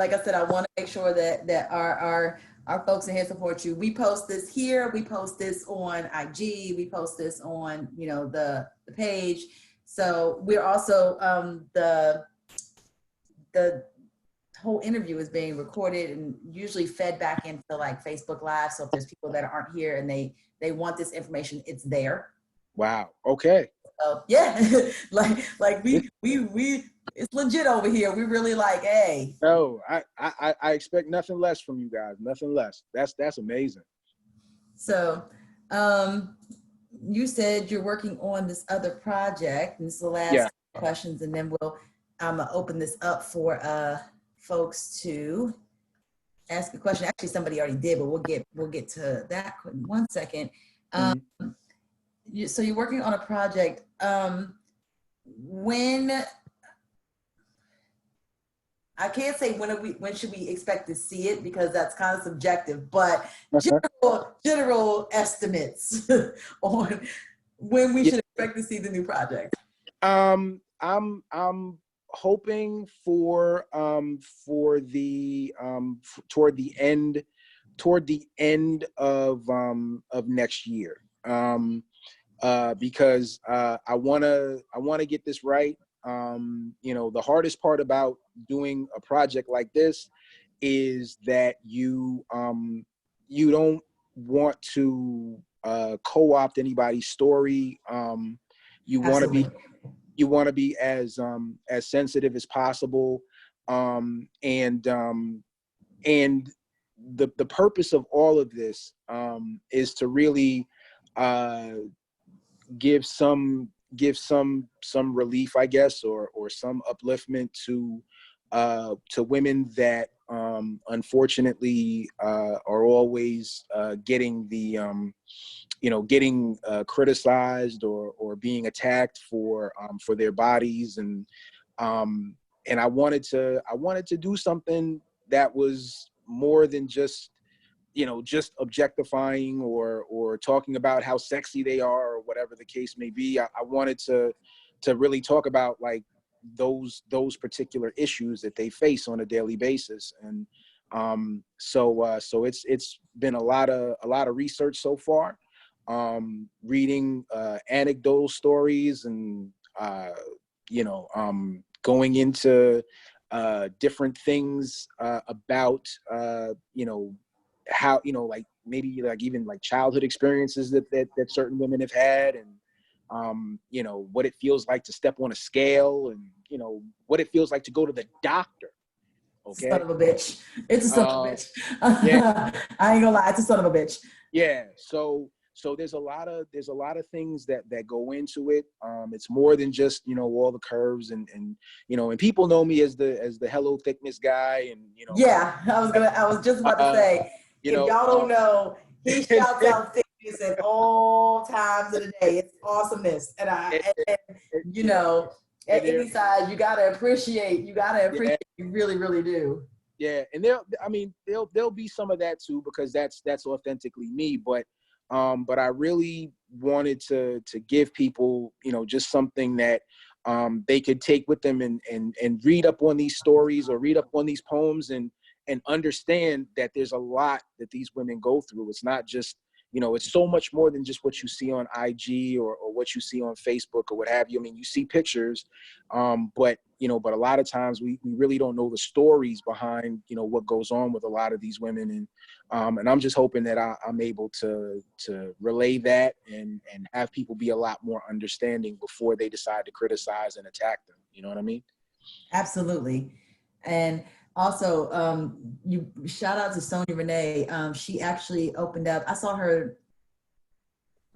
make sure that our folks in here support you. We post this here. We post this on IG. We post this on the page. So we're also the whole interview is being recorded and usually fed back into like Facebook Live. So if there's people that aren't here and they want this information, it's there. Wow. Okay. So yeah, like we it's legit over here. We really like, hey. No, I expect nothing less from you guys. Nothing less. That's amazing. So, you said you're working on this other project, and this is the last questions, and then I'm gonna open this up for folks to ask a question. Actually, somebody already did, but we'll get to that in 1 second. So you're working on a project. When I can't say when should we expect to see it, because that's kind of subjective, but general estimates on when we should expect to see the new project. I'm hoping for the toward the end toward the end of next year, because I wanna get this right. You know, the hardest part about doing a project like this is that you don't want to co-opt anybody's story. You want to be Absolutely. as sensitive as possible, and the purpose of all of this is to really uh, give some relief, I guess, or some upliftment to women that unfortunately are always getting getting criticized or being attacked for their bodies, and I wanted to do something that was more than just just objectifying or talking about how sexy they are or whatever the case may be. I wanted to really talk about like those particular issues that they face on a daily basis. And so it's been a lot of research so far, reading anecdotal stories and going into different things about how like maybe like even like childhood experiences that certain women have had, and what it feels like to step on a scale, and what it feels like to go to the doctor. Okay. Son of a bitch. It's a son of a bitch. Yeah. I ain't gonna lie, it's a son of a bitch. Yeah. So there's a lot of things that go into it. It's more than just all the curves and and people know me as the hello thickness guy, and Yeah, I was just about to say, if y'all don't know, he shouts out thickness at all times of the day. It's awesomeness. And at any size, you gotta appreciate, you really, really do. Yeah, and there'll be some of that too, because that's authentically me, but I really wanted to give people just something that they could take with them and read up on these stories or read up on these poems and understand that there's a lot that these women go through. It's not just it's so much more than just what you see on IG or what you see on Facebook or what have you. I mean, you see pictures, but a lot of times we really don't know the stories behind what goes on with a lot of these women, and I'm just hoping that I'm able to relay that and have people be a lot more understanding before they decide to criticize and attack them. You know what I mean? Absolutely. And also, you shout out to Sonia Renee. She actually opened up. I saw her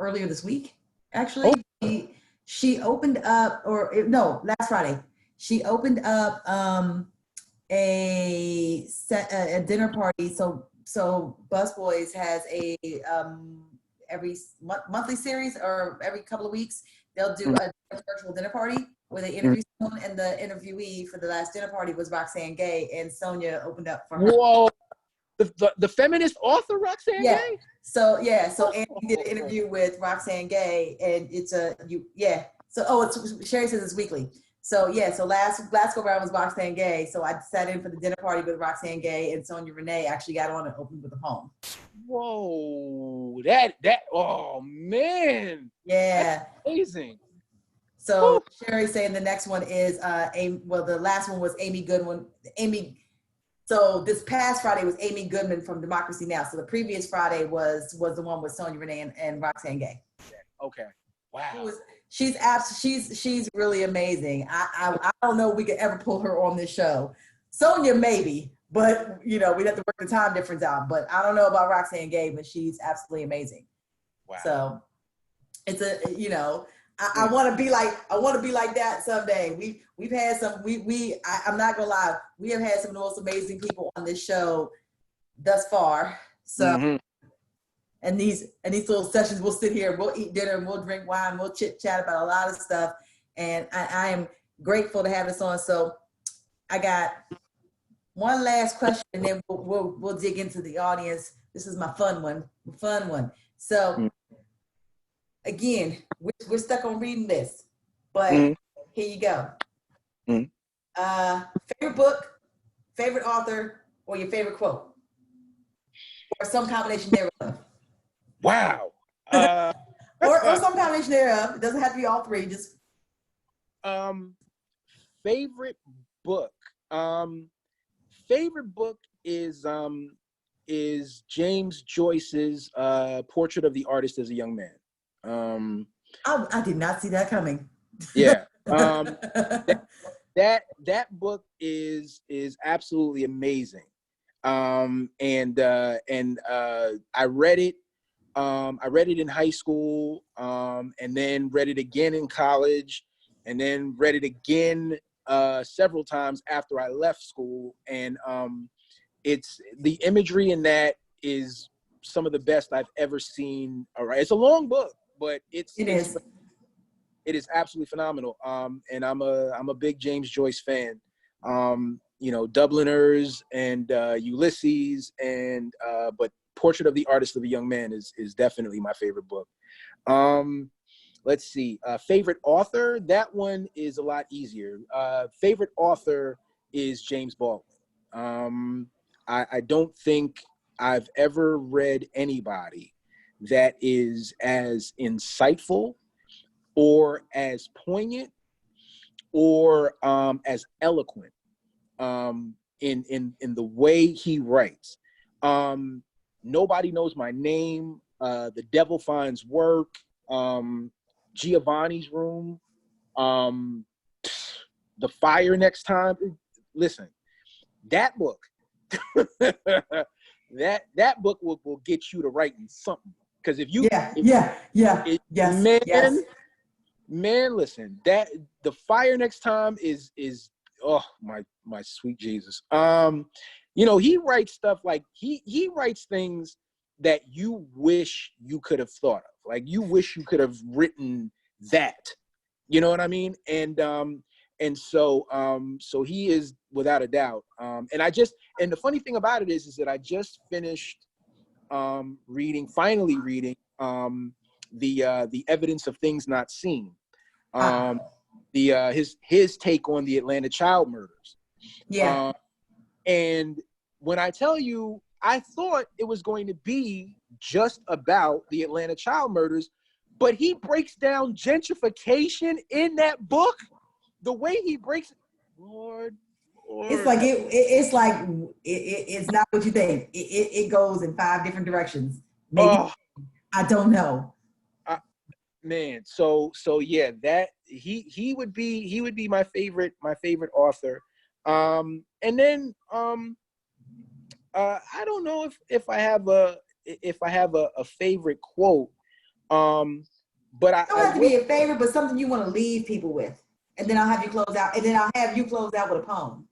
earlier this week. Actually, she opened up, last Friday. She opened up a dinner party. So Busboys has a every monthly series, or every couple of weeks they'll do a virtual dinner party where they interview someone, and the interviewee for the last dinner party was Roxane Gay, and Sonia opened up for her. Whoa, the feminist author Roxane Gay? So Andy did an interview with Roxane Gay, and it's Sherry says it's weekly. So last go round was Roxane Gay. So I sat in for the dinner party with Roxane Gay, and Sonia Renee actually got on and opened with a poem. Whoa, that oh man. Yeah. That's amazing. So Sherry saying the next one is the last one was Amy Goodwin. So this past Friday was Amy Goodman from Democracy Now! So the previous Friday was the one with Sonia Renee and Roxane Gay. Okay. Wow. She's really amazing. I don't know if we could ever pull her on this show. Sonia maybe, but we'd have to work the time difference out. But I don't know about Roxane Gay, but she's absolutely amazing. Wow. So it's I want to be like that someday. We've had some. I'm not gonna lie. We have had some of the most amazing people on this show thus far. So, and these little sessions, we'll sit here, we'll eat dinner, and we'll drink wine, we'll chit chat about a lot of stuff. And I am grateful to have this on. So, I got one last question, and then we'll dig into the audience. This is my fun one. So. Again, we're stuck on reading this, but here you go. Favorite book, favorite author, or your favorite quote? or some combination thereof. Wow. Or some combination thereof. It doesn't have to be all three. Just favorite book. Favorite book is James Joyce's Portrait of the Artist as a Young Man. I did not see that coming. Yeah. That book is absolutely amazing. And I read it. I read it in high school, and then read it again in college, and then read it again several times after I left school. And it's the imagery in that is some of the best I've ever seen. All right, it's a long book, but it is absolutely phenomenal. And I'm a big James Joyce fan. Dubliners and Ulysses, and but Portrait of the Artist of a Young Man is definitely my favorite book. Let's see. Favorite author, that one is a lot easier. Favorite author is James Baldwin. I don't think I've ever read anybody that is as insightful or as poignant or as eloquent in the way he writes. Nobody Knows My Name, The Devil Finds Work, Giovanni's Room, The Fire Next Time. Listen, that book, that book will get you to writing something. Because if you, man, listen, that The Fire Next Time is oh my sweet Jesus. He writes stuff like he writes things that you wish you could have thought of. Like you wish you could have written that. You know what I mean? And so he is without a doubt. And the funny thing about it is that I just finished finally reading the Evidence of Things Not Seen. His take on the Atlanta child murders. Yeah. And when I tell you, I thought it was going to be just about the Atlanta child murders, but he breaks down gentrification in that book. The way he breaks it, Lord. It's like it's not what you think. It goes in 5 different directions. Maybe I don't know. Man, so yeah, that he would be my favorite author. And then I don't know if I have a favorite quote. But it don't have to be a favorite, but something you want to leave people with. And then I'll have you close out. And then I'll have you close out with a poem.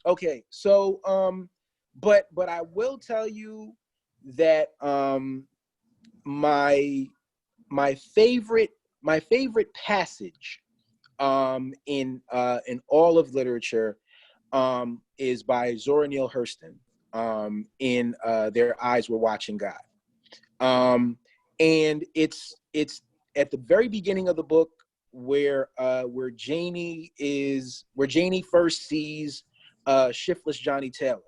Okay, so but I will tell you that my favorite passage in all of literature is by Zora Neale Hurston in Their Eyes Were Watching God. And it's at the very beginning of the book where Janie first sees Shiftless Johnny Taylor,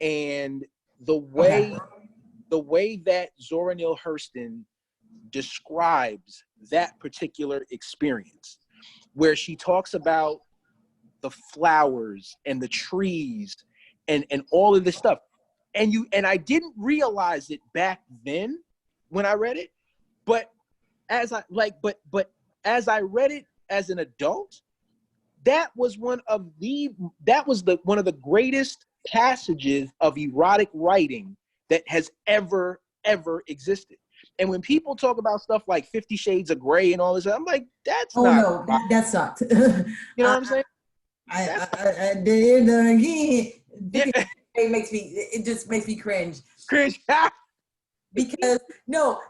and the way that Zora Neale Hurston describes that particular experience, where she talks about the flowers and the trees and all of this stuff, and I didn't realize it back then when I read it, but as I read it as an adult, that was one of the greatest passages of erotic writing that has ever existed. And when people talk about stuff like 50 Shades of Grey and all this, I'm like, that's not. No, that sucked. You know what I'm saying? It just makes me cringe. Because no,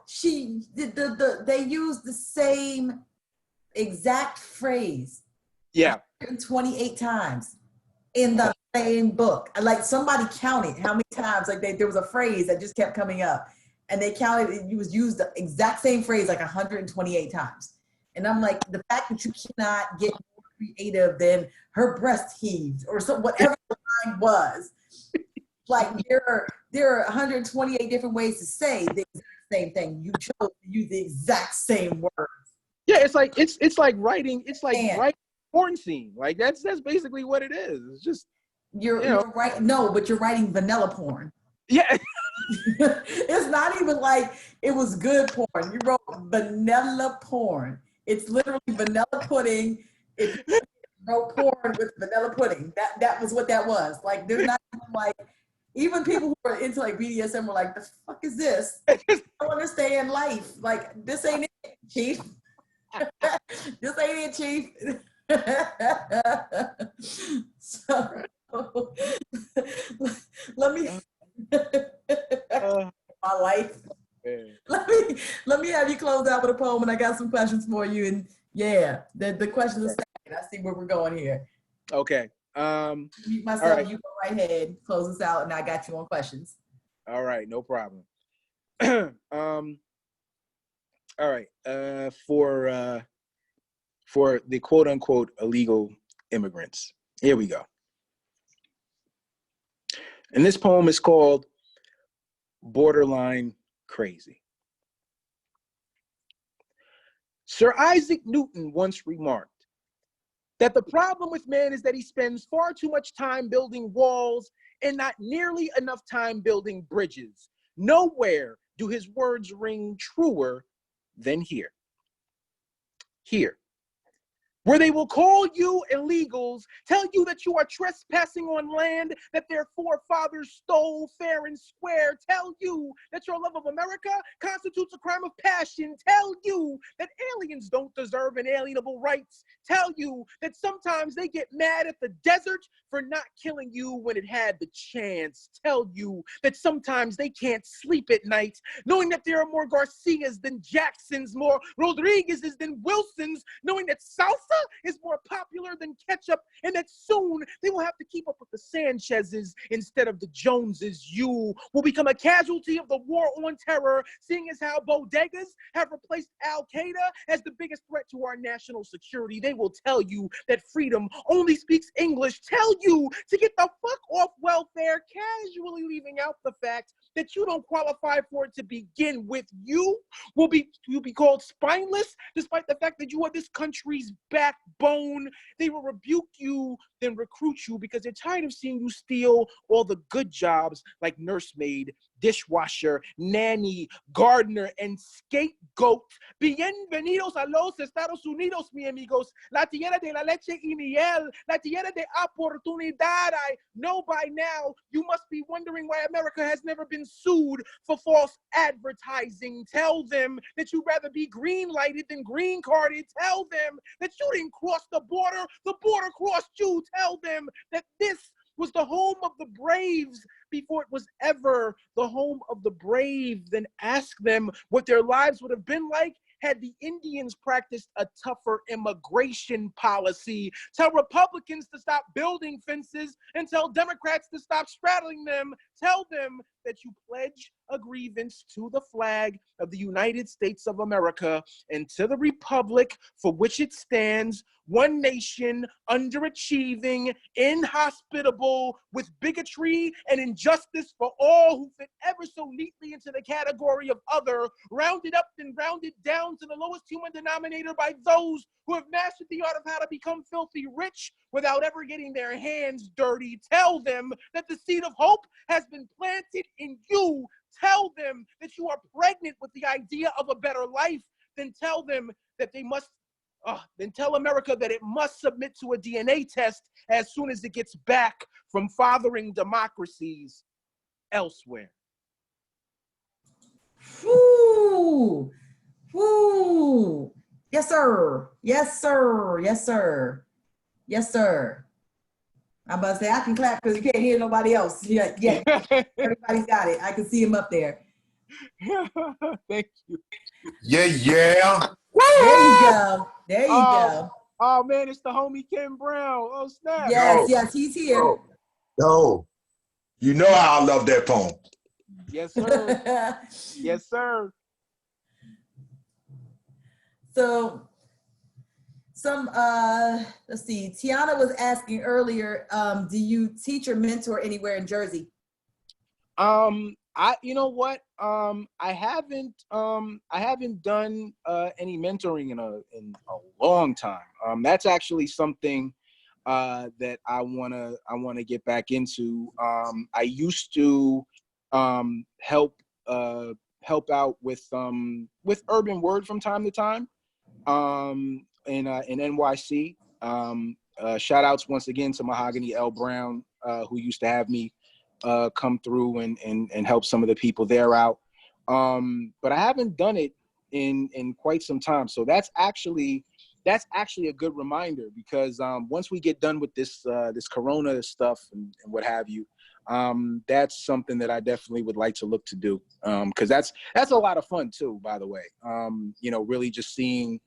they use the same exact phrase. Yeah. 28 times in the same book. Like somebody counted how many times, like there was a phrase that just kept coming up, and they counted it was used the exact same phrase like 128 times. And I'm like, the fact that you cannot get more creative than her breast heaved or so whatever the line was, like there are 128 different ways to say the exact same thing. You chose to use the exact same word. Yeah, it's like writing. It's like And writing a porn scene. Like that's basically what it is. It's just you're right. No, but you're writing vanilla porn. yeah. It's not even like it was good porn. You wrote vanilla porn. It's literally vanilla pudding. If you wrote porn with vanilla pudding, that was what that was. Like, there's not even like, even people who are into like BDSM were like, the fuck is this? I don't understand life. Like, this ain't it, chief. This ain't it, chief. So let me my life. Let me have you close out with a poem, and I got some questions for you. And yeah, the questions are stacking. I see where we're going here. Okay. Mute myself. Right. You go right ahead, close us out, and I got you on questions. All right, no problem. All right. For the quote unquote illegal immigrants. Here we go. And this poem is called Borderline Crazy. Sir Isaac Newton once remarked that the problem with man is that he spends far too much time building walls and not nearly enough time building bridges. Nowhere do his words ring truer than here. Here, where they will call you illegals, tell you that you are trespassing on land that their forefathers stole fair and square, tell you that your love of America constitutes a crime of passion, tell you that aliens don't deserve inalienable rights, tell you that sometimes they get mad at the desert for not killing you when it had the chance, tell you that sometimes they can't sleep at night, knowing that there are more Garcias than Jacksons, more Rodriguez's than Wilsons, knowing that salsa is more popular than ketchup, and that soon they will have to keep up with the Sanchez's instead of the Joneses. You will become a casualty of the war on terror, seeing as how bodegas have replaced Al-Qaeda as the biggest threat to our national security. They will tell you that freedom only speaks English, tell you to get the fuck off welfare, casually leaving out the fact that you don't qualify for it to begin with. You'll be called spineless, despite the fact that you are this country's backbone. They will rebuke you, then recruit you because they're tired of seeing you steal all the good jobs like nursemaid, dishwasher, nanny, gardener, and scapegoat. Bienvenidos a los Estados Unidos, mi amigos. La tierra de la leche y miel. La tierra de oportunidad. I know by now you must be wondering why America has never been sued for false advertising. Tell them that you'd rather be green lighted than green carded. Tell them that you didn't cross the border crossed you. Tell them that this was the home of the Braves before it was ever the home of the brave. Then ask them what their lives would have been like had the Indians practiced a tougher immigration policy. Tell Republicans to stop building fences and tell Democrats to stop straddling them. Tell them that you pledge allegiance to the flag of the United States of America and to the republic for which it stands, one nation, underachieving, inhospitable, with bigotry and injustice for all who fit ever so neatly into the category of other, rounded up and rounded down to the lowest human denominator by those who have mastered the art of how to become filthy rich without ever getting their hands dirty. Tell them that the seed of hope has been planted in you. Tell them that you are pregnant with the idea of a better life. Then tell them that they must then tell America that it must submit to a DNA test as soon as it gets back from fathering democracies elsewhere. Woo! Woo! Yes, sir. Yes, sir. Yes, sir. Yes, sir. I'm about to say I can clap because you can't hear nobody else. Yeah, everybody's got it. I can see him up there. Thank you. Yeah. There you go. There you go. Oh man, it's the homie Ken Brown. Oh snap. Yes, he's here. Yo, you know how I love that poem. Yes, sir. Yes, sir. So let's see, Tiana was asking earlier, do you teach or mentor anywhere in Jersey? You know what? I haven't done any mentoring in a long time. That's actually something that I wanna get back into. I used to help out with Urban Word from time to time in NYC. Shout outs once again to Mahogany L. Brown, who used to have me come through and help some of the people there out. But I haven't done it in quite some time. So that's actually a good reminder, because once we get done with this Corona stuff and what have you, that's something that I definitely would like to look to do, because that's a lot of fun too, by the way. Really just seeing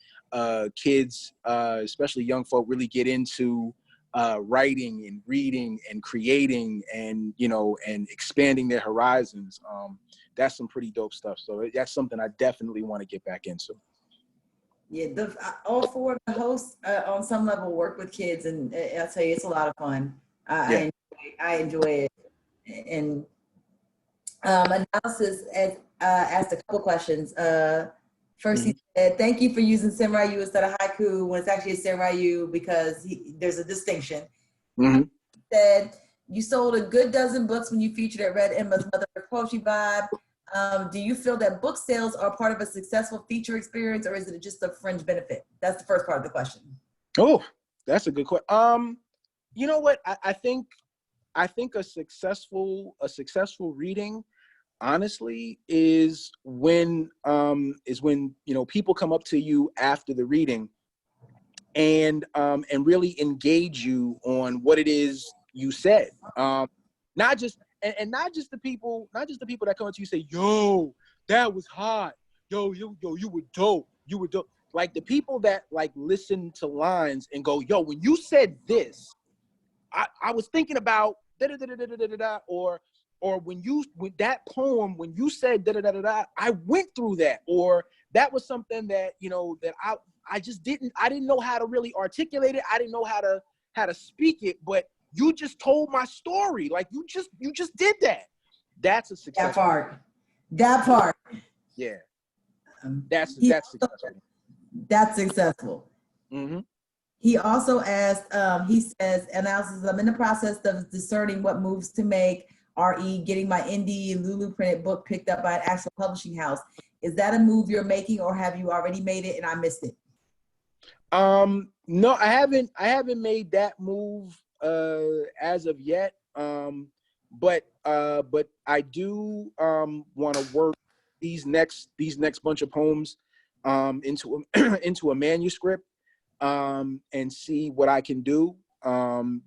kids, especially young folk, really get into writing and reading and creating and expanding their horizons. That's some pretty dope stuff. So that's something I definitely want to get back into. Yeah, all four of the hosts on some level work with kids, and I'll tell you, it's a lot of fun. I enjoy it. And Analysis asked a couple questions. First, he said, "Thank you for using Senryu instead of haiku when it's actually a Senryu, because there's a distinction." Mm-hmm. He said, "You sold a good dozen books when you featured at Red Emma's Mother Poetry Vibe. Do you feel that book sales are part of a successful feature experience, or is it just a fringe benefit?" That's the first part of the question. Oh, that's a good question. You know what? I think a successful reading, honestly, is when people come up to you after the reading and really engage you on what it is you said. Not just the people that come up to you say, "Yo, that was hot. Yo, you were dope. You were dope." Like the people that like listen to lines and go, "Yo, when you said this, I was thinking about da da da da da da da da," or with that poem, when you said da da da da da, I went through that, or that was something that that I didn't know how to really articulate it. I didn't know how to speak it, but you just told my story. Like you just did that. That's a success. That part. Yeah. That's successful. That's successful. Mm-hmm. He also asked, he says, Analysis, "I'm in the process of discerning what moves to make, re getting my indie Lulu printed book picked up by an actual publishing house. Is that a move you're making, or have you already made it and I missed it?" No, I haven't made that move as of yet. But I do want to work these next bunch of poems into into a manuscript and see what I can do,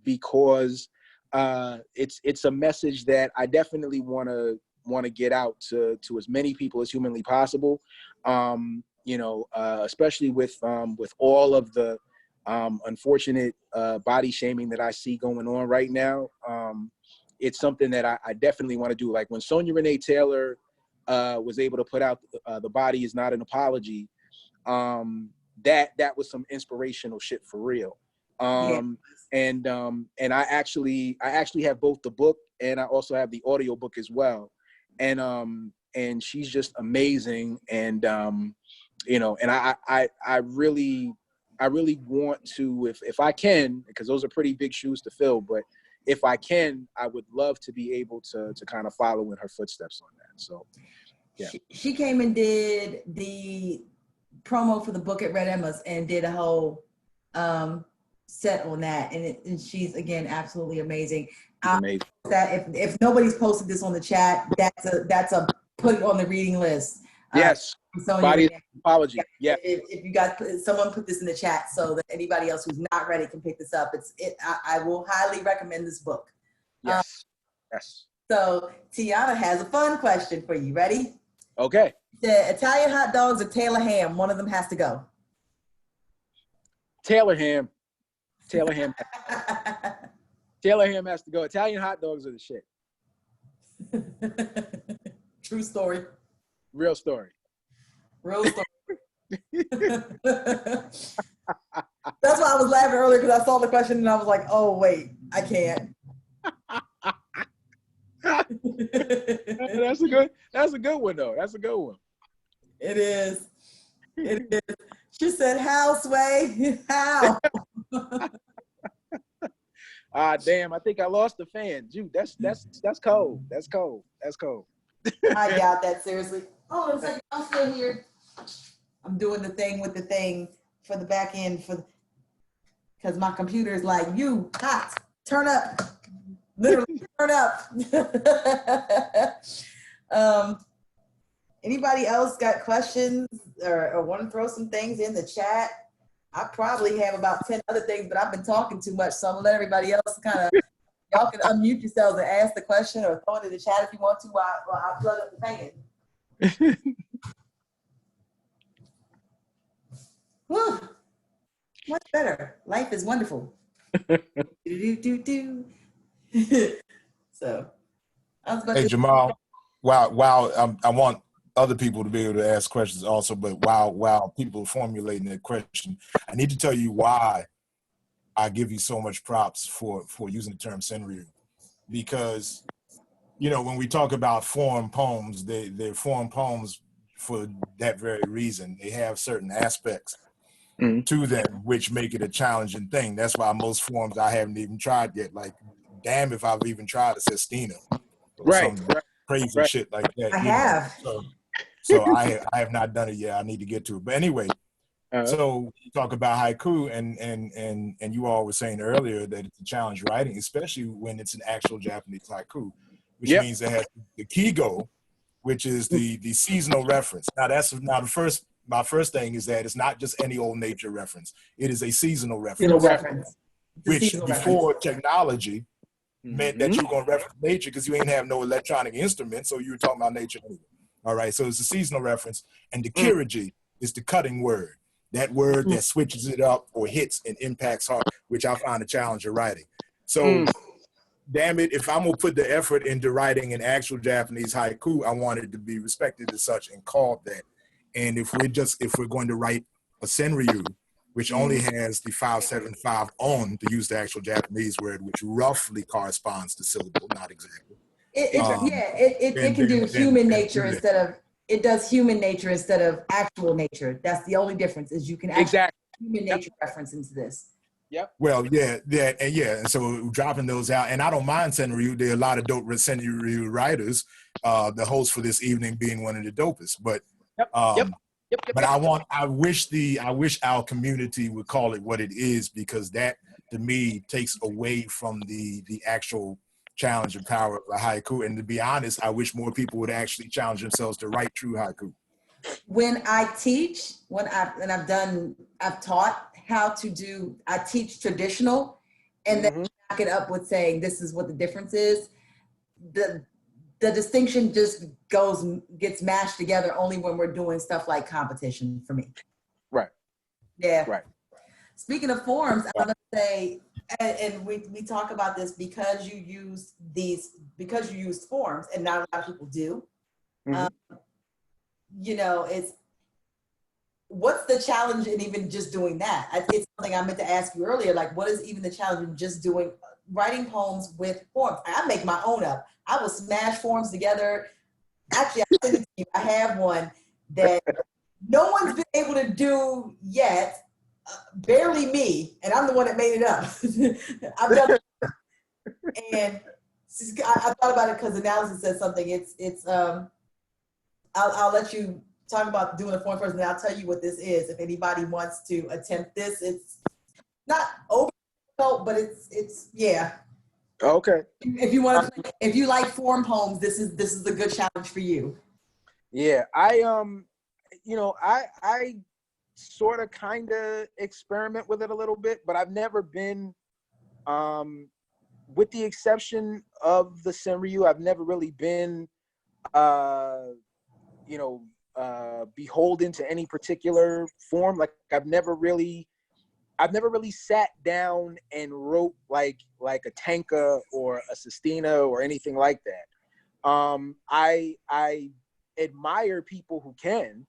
because it's a message that I definitely want to get out to as many people as humanly possible. Especially with all of the unfortunate body shaming that I see going on right now. It's something that I definitely want to do. Like when Sonia Renee Taylor was able to put out The Body Is Not an Apology, that was some inspirational shit for real. And I actually have both the book and I also have the audio book as well. And she's just amazing. And and I really want to, if I can, because those are pretty big shoes to fill, but if I can, I would love to be able to kind of follow in her footsteps on that. So yeah. She came and did the promo for the book at Red Emma's and did a whole set on that, and she's again absolutely amazing. Amazing. That if nobody's posted this on the chat, that's a put it on the reading list. Yes. Body apology. Yeah. If you guys someone put this in the chat so that anybody else who's not ready can pick this up. I will highly recommend this book. Yes. Yes. So Tiana has a fun question for you. Ready? Okay. The Italian hot dogs or Taylor ham, one of them has to go. Taylor ham. Taylor ham. Taylor ham has to go. Italian hot dogs are the shit. True story. Real story. Real story. That's why I was laughing earlier, because I saw the question and I was like, oh wait, I can't. That's a good one though. That's a good one. It is. It is. She said, "How, Sway? How?" Damn, I think I lost the fan. Dude, that's cold. That's cold. That's cold. I doubt that, seriously. Hold on a second. I'm still here. I'm doing the thing with the thing for the back end because my computer is like, you hot, turn up. Literally turn up. Anybody else got questions or want to throw some things in the chat? I probably have about 10 other things, but I've been talking too much, so I'm gonna let everybody else kind of, y'all can unmute yourselves and ask the question or throw it in the chat if you want to while I plug up the fan. Whew. Much better. Life is wonderful. Do. So I was about Hey to. Jamal, while I want other people to be able to ask questions also, but while people are formulating their question, I need to tell you why I give you so much props for using the term senryu, because when we talk about form poems, they're form poems for that very reason. They have certain aspects to them which make it a challenging thing. That's why most forms I haven't even tried yet. Like, damn if I've even tried a sestina or Right. some crazy shit like that. I have. So I have not done it yet. I need to get to it. But anyway, so you talk about haiku, and you all were saying earlier that it's a challenge writing, especially when it's an actual Japanese haiku, which means it has the kigo, which is the seasonal reference. My first thing is that it's not just any old nature reference. It is a seasonal reference. Which before technology meant that you were going to reference nature because you ain't have no electronic instruments, so you were talking about nature anyway. All right, so it's a seasonal reference, and the kirigi is the cutting word, that word that switches it up or hits and impacts hard, which I find a challenge of writing. So, damn it, if I'm gonna put the effort into writing an actual Japanese haiku, I want it to be respected as such and called that. And if we're going to write a senryu, which only has the 575 on, to use the actual Japanese word, which roughly corresponds to syllable, not exactly. It can do human nature instead of, it does human nature instead of actual nature. That's the only difference, is you can actually human nature reference into this. Yep. Well, and so dropping those out, and I don't mind senryu. There are a lot of dope senryu writers. The host for this evening being one of the dopest, but but I wish our community would call it what it is, because that to me takes away from the actual challenge and power of a haiku. And to be honest, I wish more people would actually challenge themselves to write true haiku. When I teach, I've taught how to do, I teach traditional and then back it up with saying this is what the difference is. The distinction just gets mashed together only when we're doing stuff like competition for me. Right. Yeah. Right. Speaking of forms, I'm gonna say, and we talk about this because you use forms, and not a lot of people do. It's what's the challenge in even just doing that? It's something I meant to ask you earlier. Like, what is even the challenge in just writing poems with forms? I make my own up. I will smash forms together. Actually, I sent it to you. I have one that no one's been able to do yet. Barely me, and I'm the one that made it up. I've done it. And I thought about it because analysis says something. I'll let you talk about doing a form first, and then I'll tell you what this is. If anybody wants to attempt this, it's not over, but it's yeah. Okay. If you want to, if you like form poems, this is a good challenge for you. Yeah, I sort of kind of experiment with it a little bit, but I've never been, with the exception of the senryu, I've never really been, beholden to any particular form. Like I've never really sat down and wrote like a tanka or a sestina or anything like that. I admire people who can,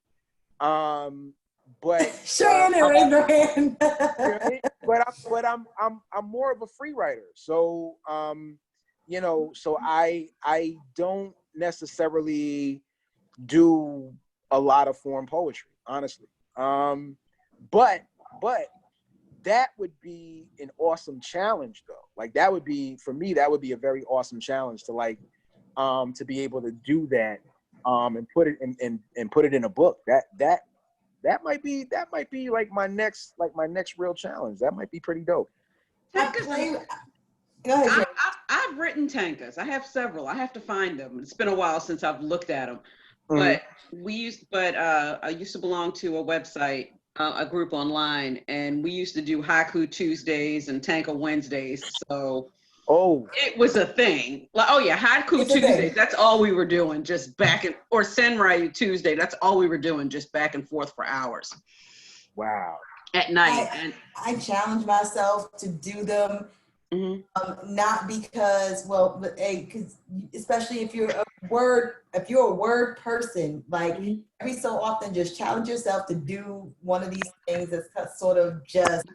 but Shannon, raise your hand. but I'm more of a free writer. So you know, so I don't necessarily do a lot of form poetry, honestly. But that would be an awesome challenge, though. Like that would be, for me, that would be a very awesome challenge to like to be able to do that and put it and put it in a book. That might be like my next real challenge. That might be pretty dope. I play. Go ahead, Shay. I've written tankas. I have several. I have to find them. It's been a while since I've looked at them. Mhm. But I used to belong to a website, a group online, and we used to do haiku Tuesdays and tanka Wednesdays. So Oh, it was a thing. Like, oh yeah, haiku It's a thing. Tuesdays. That's all we were doing, just or senrai Tuesday. That's all we were doing, just back and forth for hours wow. at night. I challenge myself to do them. Not because, well, but because especially if you're a word person, like every so often, just challenge yourself to do one of these things that's sort of just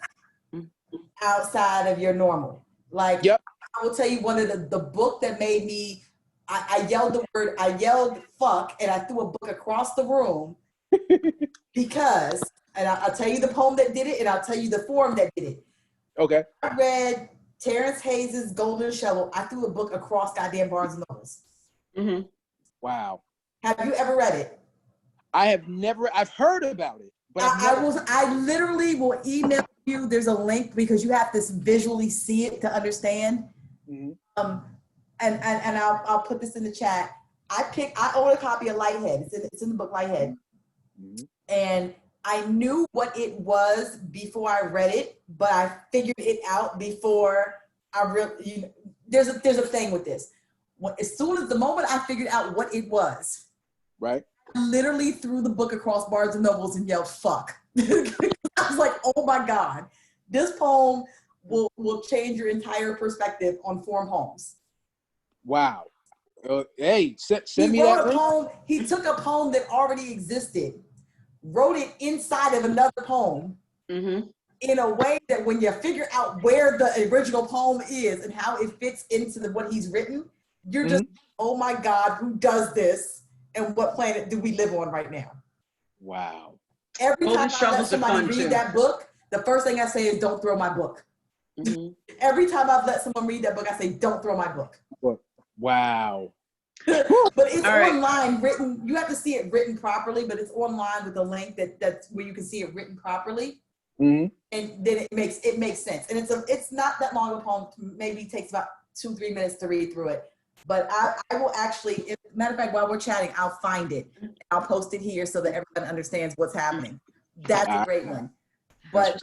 outside of your normal. Like, Yep. I will tell you, one of the book that made me, I yelled fuck, and I threw a book across the room because, and I'll tell you the poem that did it, and I'll tell you the form that did it. Okay. I read Terrence Hayes' Golden Shovel. I threw a book across goddamn Barnes and Nobles. Wow. Have you ever read it? I have never. I've heard about it, but I literally will email you. There's a link because you have to visually see it to understand. And I'll put this in the chat. I own a copy of Lighthead. It's in the book Lighthead. And I knew what it was before I read it, but I figured it out before I really. There's a thing with this. As soon as the moment I figured out what it was, right, I literally threw the book across Barnes and Nobles and yelled "fuck." I was like, "Oh my god, this poem will change your entire perspective on form poems." Wow. Hey, send me that link. He took a poem that already existed, wrote it inside of another poem in a way that when you figure out where the original poem is and how it fits into what he's written, you're just, oh my God, who does this? And what planet do we live on right now? Wow. Every time I let somebody read that book, the first thing I say is, don't throw my book. Every time I've let someone read that book, I say, don't throw my book. Wow. But it's online written. You have to see it written properly, but it's online with a link that's where you can see it written properly. And then it makes sense. And it's not that long a poem. Maybe it takes about 2-3 minutes to read through it. But I will actually, matter of fact, while we're chatting, I'll find it. I'll post it here so that everyone understands what's happening. That's a great one. But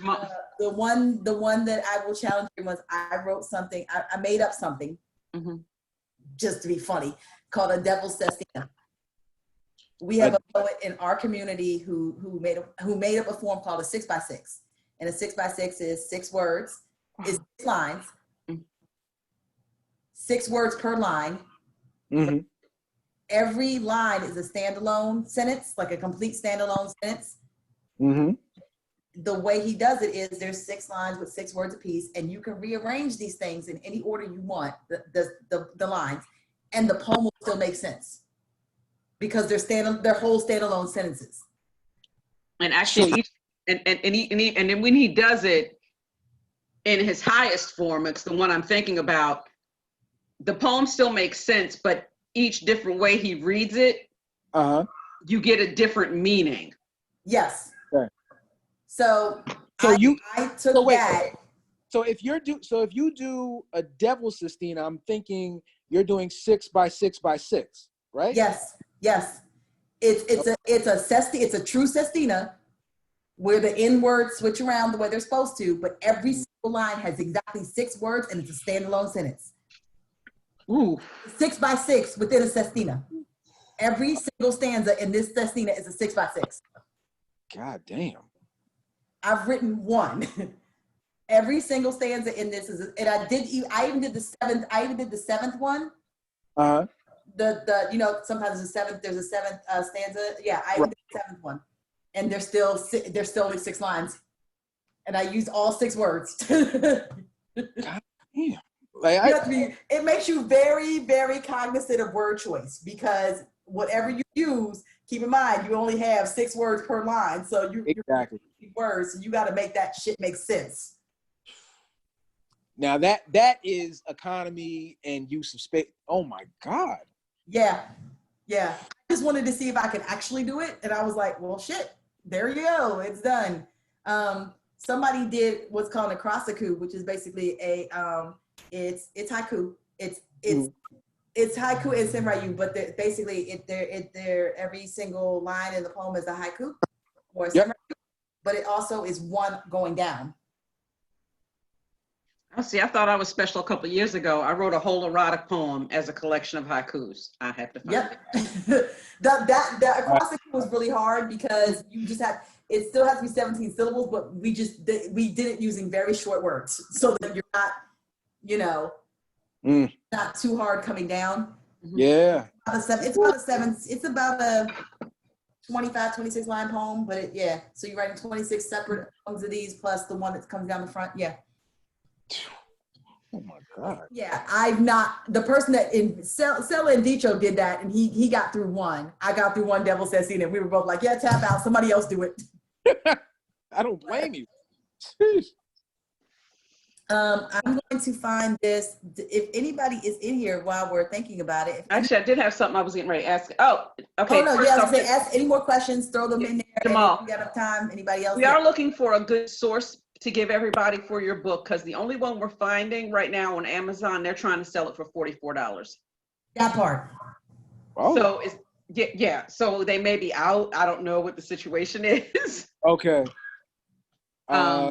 the one that I will challenge you was I wrote something. I made up something just to be funny called a Devil's Sestina. We have a poet in our community who made up a form called a 6x6, and a 6x6 is 6 words, is 6 lines, 6 words per line. Every line is a standalone sentence, like a complete standalone sentence. The way he does it is there's 6 lines with 6 words apiece, and you can rearrange these things in any order you want, the lines, and the poem will still make sense because they're whole standalone sentences. And actually, and then when he does it in his highest form, it's the one I'm thinking about. The poem still makes sense, but each different way he reads it, you get a different meaning. Yes. Okay. So I took that. So if you do a Devil's Sestina, I'm thinking you're doing 6x6x6, right? Yes. It's a true sestina where the N words switch around the way they're supposed to, but every single line has exactly 6 words and it's a standalone sentence. 6x6 within a sestina. Every single stanza in this sestina is a 6x6. God damn. I've written one. Every single stanza in this is, and I even did the 7th. I even did the 7th one. The sometimes there's a 7th stanza. Yeah, I even did the 7th one, and there's still only 6 lines, and I used all 6 words. God damn. Like You have to be, it makes you very, very cognizant of word choice, because whatever you use, keep in mind, you only have 6 words per line. So you're exactly. words, so you got to make that shit make sense. Now that is economy and use of space. Oh my God. Yeah. I just wanted to see if I could actually do it. And I was like, well, shit, there you go. It's done. Somebody did what's called a crossiku, which is basically a, it's haiku. It's haiku and senryu, but basically they're every single line in the poem is a haiku or a senryu, but it also is one going down. Oh, see, I thought I was special a couple of years ago. I wrote a whole erotic poem as a collection of haikus. I have to find it. that acrostics was really hard because you just had, it still has to be 17 syllables, but we did it using very short words so that you're not, not too hard coming down. Yeah. It's about a 25, 26 line poem, but so you're writing 26 separate poems of these plus the one that comes down the front. Yeah. Oh my God. Yeah, I've not, the person that in Sella and Dicho did that, and he got through one. I got through one Devil Says Scene, and we were both like, yeah, tap out, somebody else do it. I don't blame you. I'm going to find this, if anybody is in here while we're thinking about it. Actually, I did have something I was getting ready to ask. Oh, okay. Oh, no, yeah, I was going to say, ask any more questions, throw them in there. Jamal, if we got enough time, anybody else? We are looking for a good source to give everybody for your book, because the only one we're finding right now on Amazon, they're trying to sell it for $44. That part. Oh. So it's so they may be out. I don't know what the situation is. Okay. Yeah,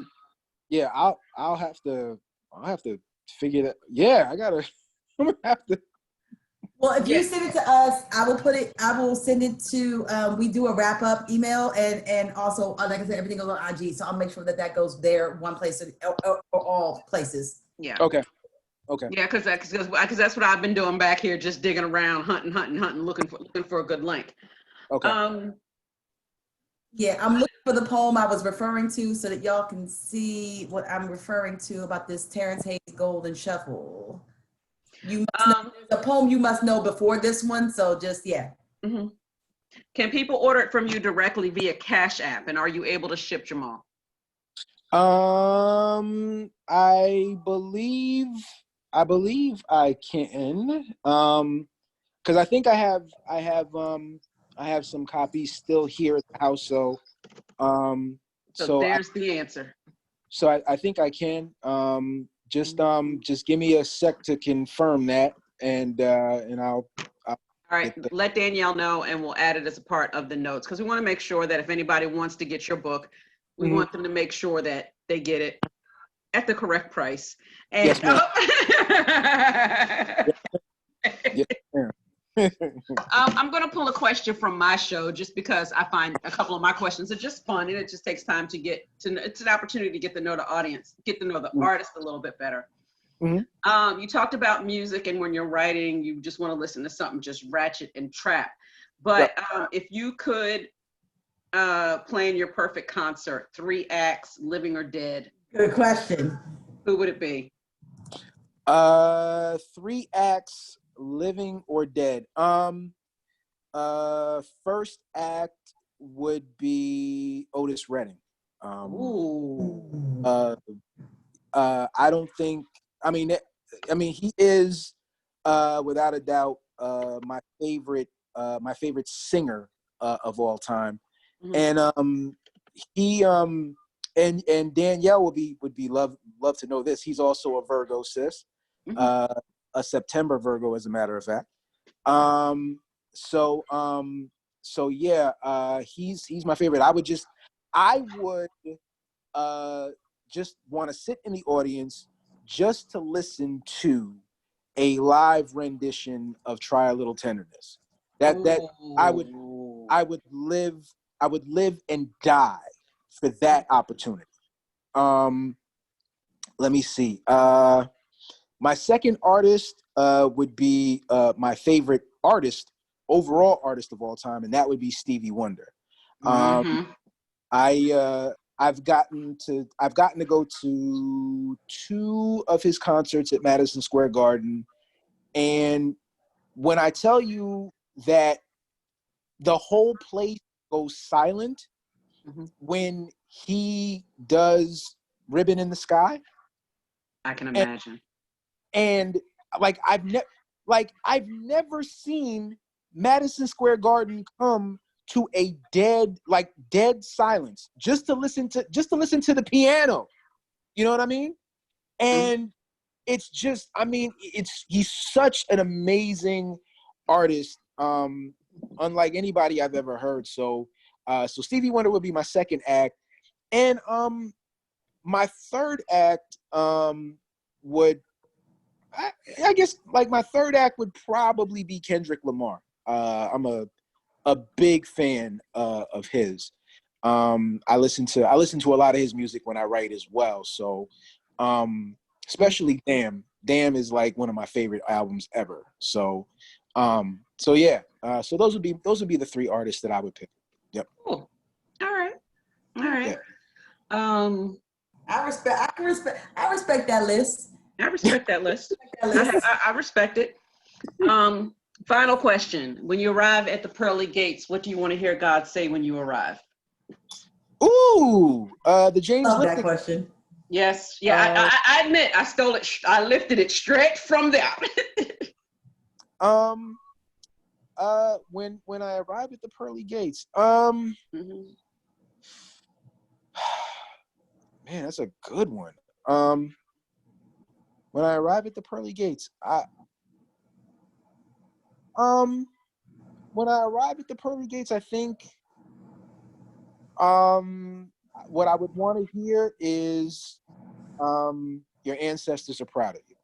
I'll have to figure that. Yeah, I'm gonna have to. Well, if you send it to us, I will send it to, we do a wrap up email and also, like I said, everything goes on IG. So I'll make sure that goes there one place or all places. Yeah. Okay. Yeah, because that's what I've been doing back here, just digging around, hunting, looking for a good link. Okay. Yeah, I'm looking for the poem I was referring to so that y'all can see what I'm referring to about this Terrence Hayes Golden Shuffle. You must know, there's a poem you must know before this one, so just, yeah. Mm-hmm. Can people order it from you directly via Cash App, and are you able to ship, Jamal? I believe I can. Because I think I have some copies still here at the house, so there's the answer. So I think I can. Just give me a sec to confirm that, and I'll. All right, let Danielle know, and we'll add it as a part of the notes, because we want to make sure that if anybody wants to get your book, we want them to make sure that they get it at the correct price. And yes, ma'am. Yes, ma'am. I'm going to pull a question from my show, just because I find a couple of my questions are just fun, and it just takes time to it's an opportunity to get to know the audience, get to know the artist a little bit better. Mm-hmm. You talked about music, and when you're writing, you just want to listen to something just ratchet and trap. But if you could plan your perfect concert, 3 acts, living or dead. Good question. Who would it be? 3 acts, living or dead. First act would be Otis Redding. I don't think. I mean, he is without a doubt my favorite singer of all time, and and Danielle would love to know this. He's also a Virgo, sis. A September Virgo, as a matter of fact. So yeah, he's my favorite. I would just want to sit in the audience just to listen to a live rendition of Try a Little Tenderness. That I would live and die for that opportunity. Let me see. My second artist would be my favorite overall artist of all time, and that would be Stevie Wonder. I I've gotten to go to 2 of his concerts at Madison Square Garden, and when I tell you that the whole place goes silent when he does Ribbon in the Sky, I can imagine. and like I've never seen Madison Square Garden come to a dead silence just to listen to the piano. You know what I mean? And it's just, I mean, he's such an amazing artist, unlike anybody I've ever heard. So Stevie Wonder would be my second act, and my third act would, I guess, like my third act would probably be Kendrick Lamar. I'm a big fan of his. I listen to a lot of his music when I write as well. So, especially Damn is like one of my favorite albums ever. So, yeah. So those would be the 3 artists that I would pick. Yep. Cool. All right. Yeah. I respect that list. I respect that list. I respect it. Final question. When you arrive at the pearly gates, what do you want to hear God say when you arrive? Ooh, the James Love Lipton that question. Yes. Yeah, I admit I stole it. I lifted it straight from there. When I arrive at the pearly gates, man, that's a good one. When I arrive at the pearly gates, I think what I would want to hear is your ancestors are proud of you.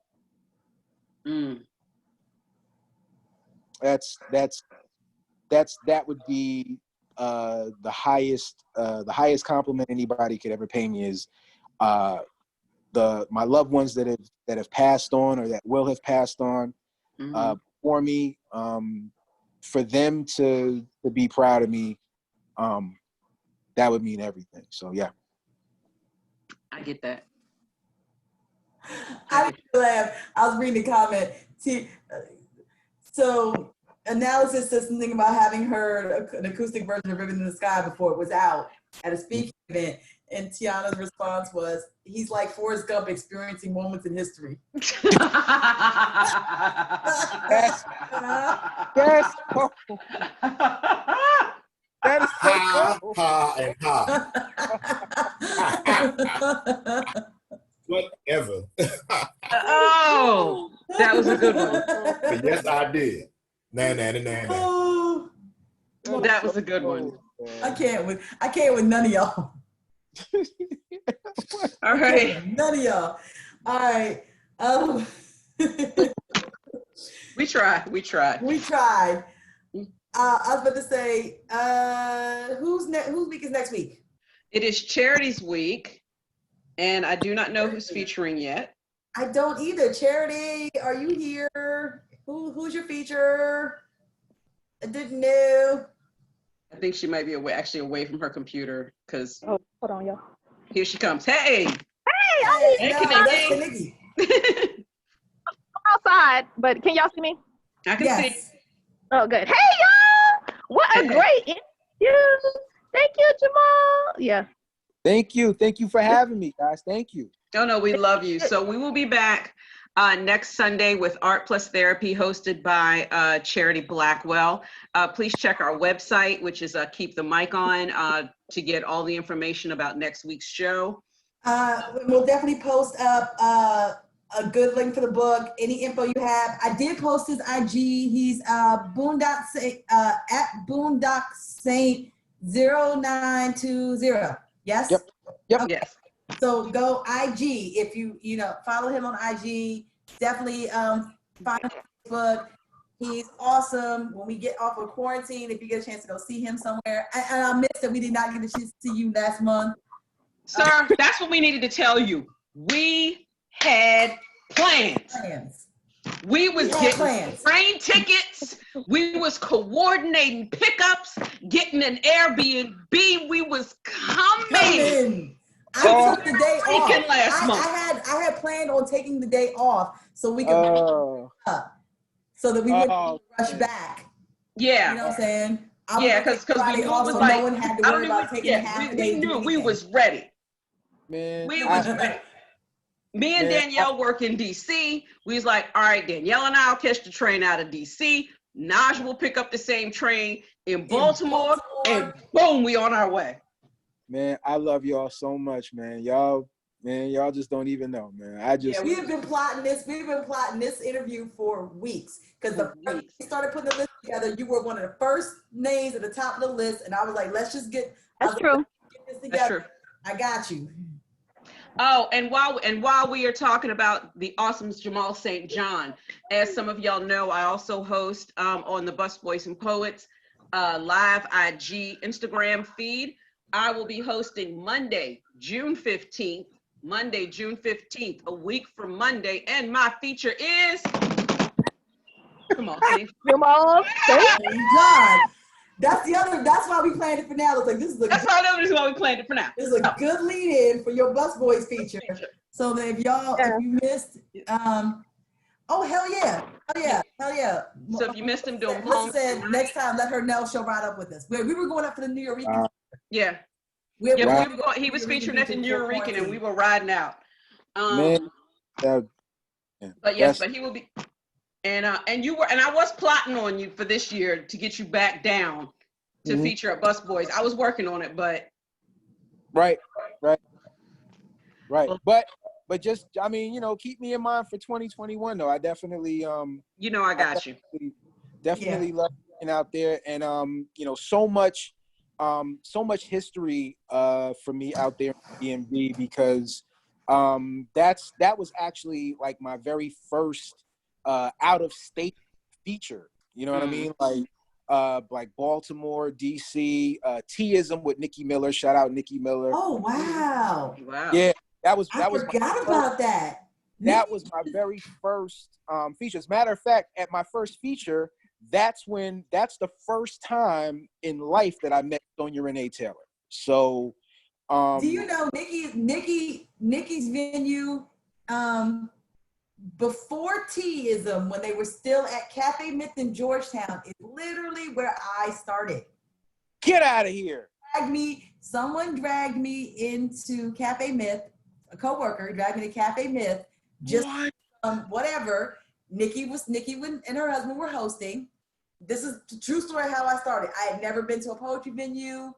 That would be the highest compliment anybody could ever pay me is my loved ones that have passed on or that will have passed on for me, for them to be proud of me, that would mean everything. So yeah. I get that. I didn't laugh. I was reading the comment. See, so Analysis says something about having heard an acoustic version of Ribbon in the Sky before it was out at a speaking event. And Tiana's response was, he's like Forrest Gump experiencing moments in history. Yes. That is Ha, ha, and ha. Whatever. Oh, that was a good one. But yes, I did. Nah. That was a good one. I can't with none of y'all. All right. None of y'all. All right. We tried. We tried. I was about to say, whose week is next week? It is Charity's week, and I do not know who's featuring yet. I don't either. Charity, are you here? Who's your feature? I didn't know. I think she might be away from her computer because. Oh, hold on, y'all. Here she comes. Hey. Hey, no, that's Nikki. I'm outside, but can y'all see me? I can see. Oh, good. Hey, y'all! What a great interview! Thank you, Jamal. Yeah. Thank you for having me, guys. Thank you. Oh no, we love you. So we will be back next Sunday with Art Plus Therapy, hosted by Charity Blackwell. Please check our website, which is Keep the Mic On, to get all the information about next week's show. We'll definitely post up a good link for the book, any info you have. I did post his IG. He's Boondock Saint at Boondock Saint 0920. Yes? Yep. Okay. Yes. So go IG. If you follow him on IG, definitely find him on Facebook. He's awesome. When we get off of quarantine, if you get a chance to go see him somewhere. And I missed that we did not get a chance to see you last month. Sir, that's what we needed to tell you. We had plans. We was getting train tickets. We was coordinating pickups, getting an Airbnb. We was coming. I took the day Weekend off. last month. I had planned on taking the day off so we could so that we wouldn't rush back. Yeah. You know what I'm saying? Yeah, because we Friday knew it off, was so like, no one had to I worry don't about even, taking half a day. we knew we was ready. Man, We was ready. Me and Danielle work in DC. We was like, all right, Danielle and I'll catch the train out of DC. Naj will pick up the same train in Baltimore, and boom, we on our way. Man, I love y'all so much, man. Y'all just don't even know, man. We have been plotting this. We've been plotting this interview for weeks because we started putting the list together. You were one of the first names at the top of the list, and I was like, let's just get. That's true. Get this together. That's true. I got you. Oh, and while we are talking about the awesome Jamal St. John, as some of y'all know, I also host on the Bus Boys and Poets live IG Instagram feed. I will be hosting Monday, June 15th, a week from Monday, and my feature is come on, St. Jamal St. John. That's why we planned it for now. It's like this is why we planned it for now. This is a good lead-in for your Bus Boys feature. So that if you missed, oh hell yeah. So if you missed him doing Melissa said next time let her know she'll ride up with us. We were going up for the New York. Yeah. He was featuring at the New York and we were riding out. But he will be. And I was plotting on you for this year to get you back down to feature at Bus Boys. I was working on it, but right. But just keep me in mind for 2021 though. I definitely I got you. Definitely love being out there, and so much history for me out there in DMV because that was actually like my very first out of state feature. You know what I mean? Like Baltimore, DC, T-ism with Nikki Miller. Shout out Nikki Miller. Oh wow! Yeah, I forgot about that. That was my very first feature. As a matter of fact, at my first feature, that's the first time in life that I met Sonia Renee Taylor. So, do you know Nikki's venue? Before T-ism, when they were still at Cafe Myth in Georgetown, is literally where I started. Get out of here. Someone dragged me into Cafe Myth, a coworker dragged me to Cafe Myth, just whatever. Nikki and her husband were hosting. This is the true story how I started. I had never been to a poetry venue.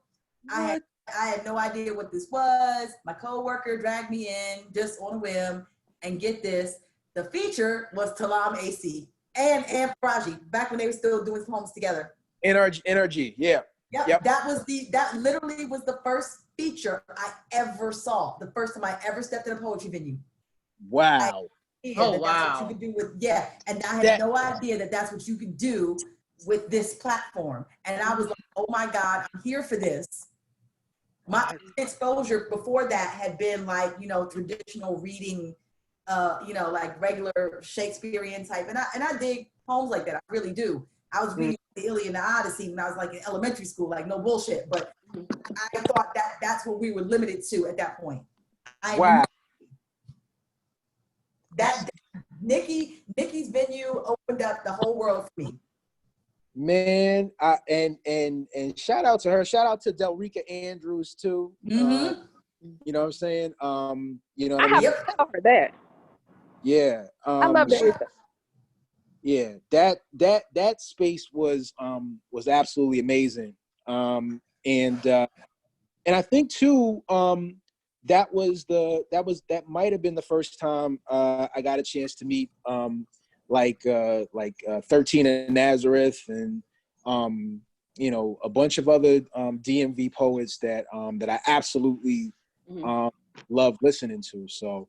I had no idea what this was. My coworker dragged me in just on a whim, and get this. The feature was Talam AC and Faraji back when they were still doing poems together. NRG, yeah. Yep. That literally was the first feature I ever saw. The first time I ever stepped in a poetry venue. Wow. That's what you could do with and I had no idea that that's what you could do with this platform. And I was like, oh my God, I'm here for this. My exposure before that had been like, traditional reading. Like regular Shakespearean type, and I dig poems like that. I really do. I was reading the Iliad and the Odyssey when I was like in elementary school, like no bullshit. But I thought that's what we were limited to at that point. That Nikki's venue opened up the whole world for me. Man, and shout out to her. Shout out to Delrika Andrews too. You know what I'm saying? I have to tell her that. Yeah. I love Delrika. Yeah, that space was absolutely amazing. And I think too, that might have been the first time I got a chance to meet 13 in Nazareth and a bunch of other DMV poets that I absolutely loved listening to. So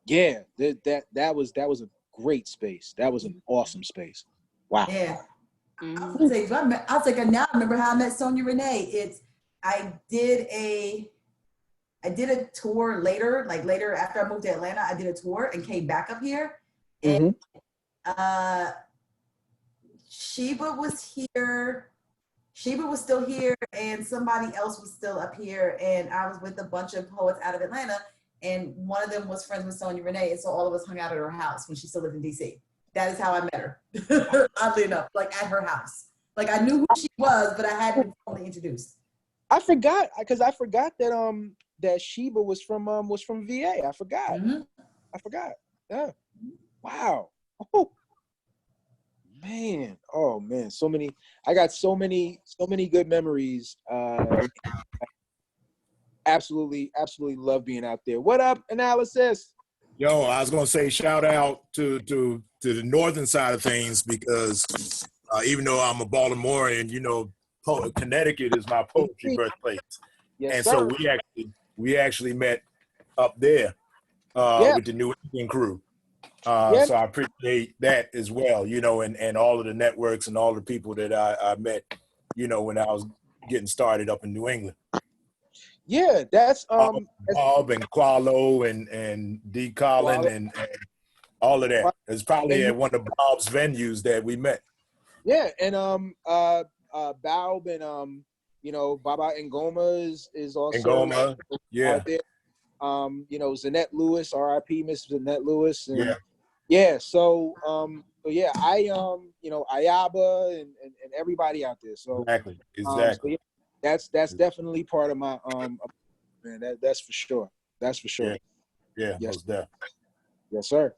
that was a great space. That was an awesome space. Wow. Yeah. I'll say now I remember how I met Sonia Renee. I did a tour later after I moved to Atlanta. I did a tour and came back up here. And Sheba was here. Sheba was still here and somebody else was still up here, and I was with a bunch of poets out of Atlanta, and one of them was friends with Sonia Renee, and so all of us hung out at her house when she still lived in DC. That is how I met her, oddly enough, like at her house. Like I knew who she was, but I hadn't been formally introduced. I forgot that that Sheba was from VA. I forgot. Mm-hmm. I forgot. Yeah. Wow. Oh man. Oh man. So many. I got so many good memories. Absolutely love being out there. What up, Analysis? Yo, I was gonna say shout out to the northern side of things, because even though I'm a Baltimorean, you know, Connecticut is my poetry birthplace. Yes, and sir. so we actually met up there with the New England crew. So I appreciate that as well, you know, and all of the networks and all the people that I met, you know, when I was getting started up in New England. Yeah, that's Bob and Qualo and D. Collin and all of that. It's probably at one of Bob's venues that we met. Yeah, and Baub and you know, Baba Ngoma is also Ngoma, out there. You know, Zanette Lewis, R.I.P. Miss Zanette Lewis, and yeah. So yeah, I you know, Ayaba and everybody out there. So exactly. So yeah, that's definitely part of my man. That's for sure. That's for sure. Yeah. Yes, Most definitely. Yes, sir.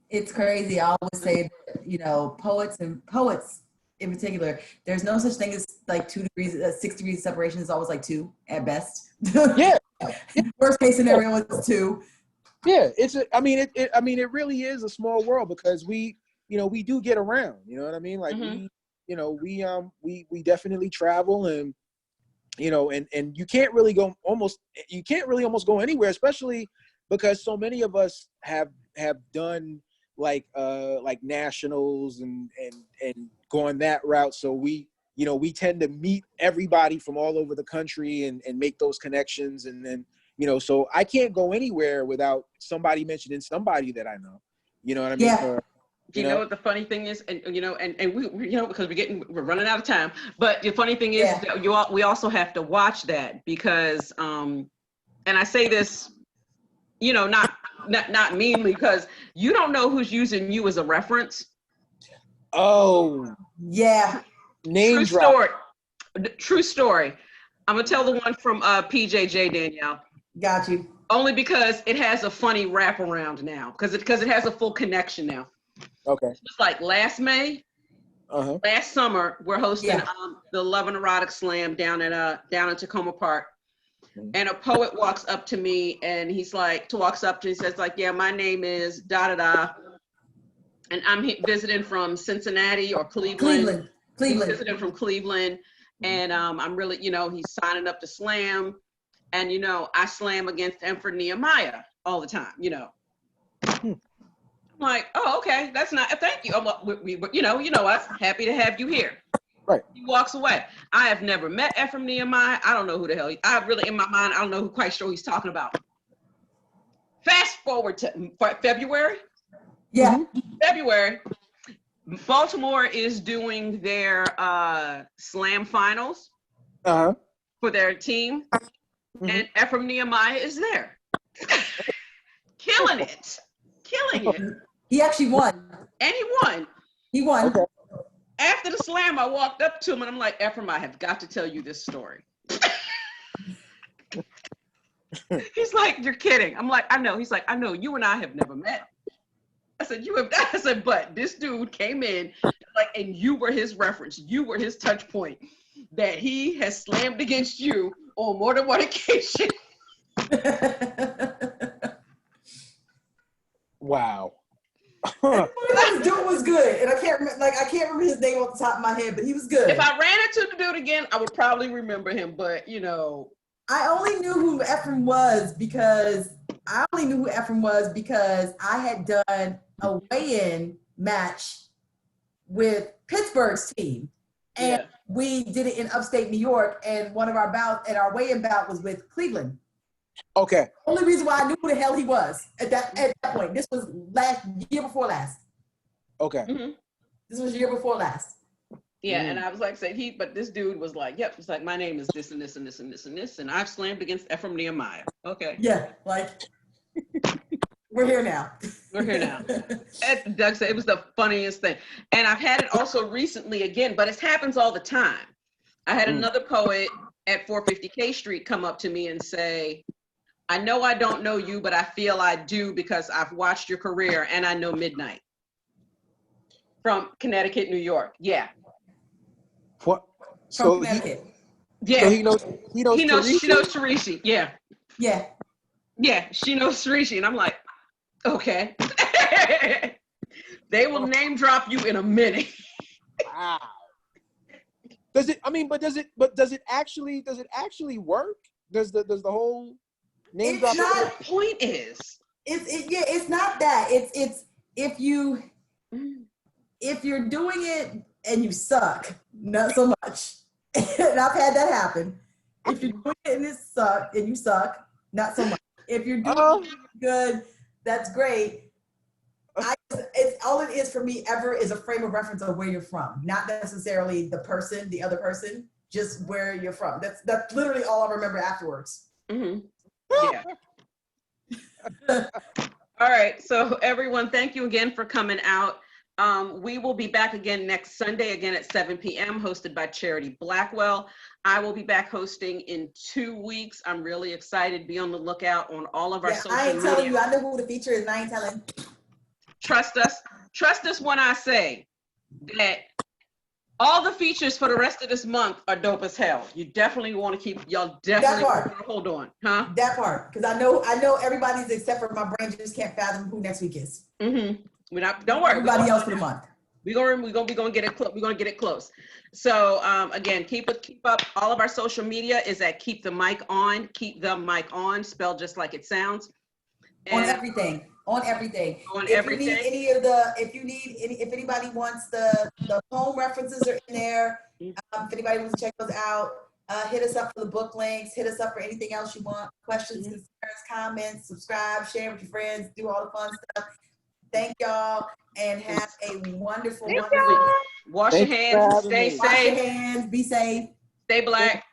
It's crazy. I always say, you know, poets in particular, there's no such thing as like 2 degrees, 6 degrees of separation. Is always like 2 at best. Yeah. Worst case scenario is 2. Yeah, I mean, it really is a small world, because we, you know, we do get around. You know what I mean? Like we, you know, we definitely travel, and you know, and you can't really almost go anywhere, especially because so many of us have done like nationals and going that route. So we, you know, we tend to meet everybody from all over the country and make those connections. And then, you know, so I can't go anywhere without somebody mentioning somebody that I know. You know what I mean? Yeah. You know what the funny thing is, and you know, and we you know, because we're running out of time. But the funny thing is that we also have to watch that, because and I say this, you know, not meanly, because you don't know who's using you as a reference. Oh yeah. Name drop. True story. I'm gonna tell the one from PJJ, Danielle. Got you. Only because it has a funny wraparound now, because it has a full connection now. Okay. It was like last May, last summer, we're hosting the Love and Erotic Slam down in Tacoma Park. And a poet walks up to me, and he says like, yeah, my name is da-da-da. And I'm visiting from Cincinnati or Cleveland. He's visiting from Cleveland. And I'm really, you know, he's signing up to slam. And, you know, I slam against Emperor Nehemiah all the time, you know. I'm like, oh, okay, that's not, thank you. We you know us, happy to have you here. Right. He walks away. I have never met Ephraim Nehemiah. I don't know who the hell I really, in my mind, I don't know quite sure he's talking about. Fast forward to February. Yeah. February. Baltimore is doing their slam finals for their team. And Ephraim Nehemiah is there. Killing it. He actually won. And he won. He won. Okay. After the slam, I walked up to him and I'm like, Ephraim, I have got to tell you this story. He's like, you're kidding. I'm like, I know. He's like, I know. You and I have never met. I said, you have not. I said, but this dude came in, like, and you were his reference. You were his touch point, that he has slammed against you on more than one occasion. Wow. This dude was good, and I can't remember his name off the top of my head, but he was good. If I ran into the dude again, I would probably remember him, but you know. I only knew who Ephraim was because I had done a weigh-in match with Pittsburgh's team, and we did it in upstate New York, and one of our bouts and our weigh-in bout was with Cleveland. Okay. Only reason why I knew who the hell he was at that point. This was year before last. Okay. This was year before last. Yeah, and I was like, saying but this dude was like, yep, it's like, my name is this and this and this and this and this, and I've slammed against Ephraim Nehemiah. Okay. Yeah, like, we're here now. We're here now. And Doug said it was the funniest thing. And I've had it also recently again, but it happens all the time. I had another poet at 450 K Street come up to me and say, I know I don't know you, but I feel I do because I've watched your career and I know Midnight. From Connecticut, New York. Yeah. What? From Connecticut. Yeah. So he knows she knows Tarishi. Yeah. Yeah. Yeah, she knows Tarishi. And I'm like, okay. They will name drop you in a minute. Wow. Does it actually work? Does the whole name drop? The point is, it's not that. It's if you're doing it and you suck, not so much. And I've had that happen. If you're doing it and you suck, not so much. If you're doing it good, that's great. All it is for me ever is a frame of reference of where you're from, not necessarily the other person, just where you're from. That's literally all I remember afterwards. Mm-hmm. Yeah. All right. So everyone, thank you again for coming out. We will be back again next Sunday, again at 7 p.m., hosted by Charity Blackwell. I will be back hosting in 2 weeks. I'm really excited. Be on the lookout on all of our social media. I ain't telling you. I know who the feature is, and I ain't telling. Trust us. Trust us when I say that all the features for the rest of this month are dope as hell. You definitely want to keep, y'all definitely hold on, huh? That part, because I know everybody's except for my brain just can't fathom who next week is. Mm-hmm. Don't worry. Everybody else for the month. We're gonna get it close. We're gonna get it close. So again, keep up. All of our social media is at Keep the Mic On. Keep the Mic On, spelled just like it sounds. On everything. If anybody wants the home references are in there. If anybody wants to check those out, hit us up for the book links. Hit us up for anything else you want. Questions, concerns, comments, subscribe, share with your friends, do all the fun stuff. Thank y'all and have a wonderful week. Wash your hands, stay safe. Wash your hands, be safe. Stay black.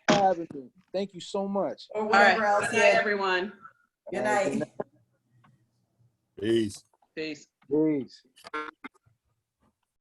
Thank you so much. Or whatever else. Good night, everyone. Good night. Peace. Peace. Peace.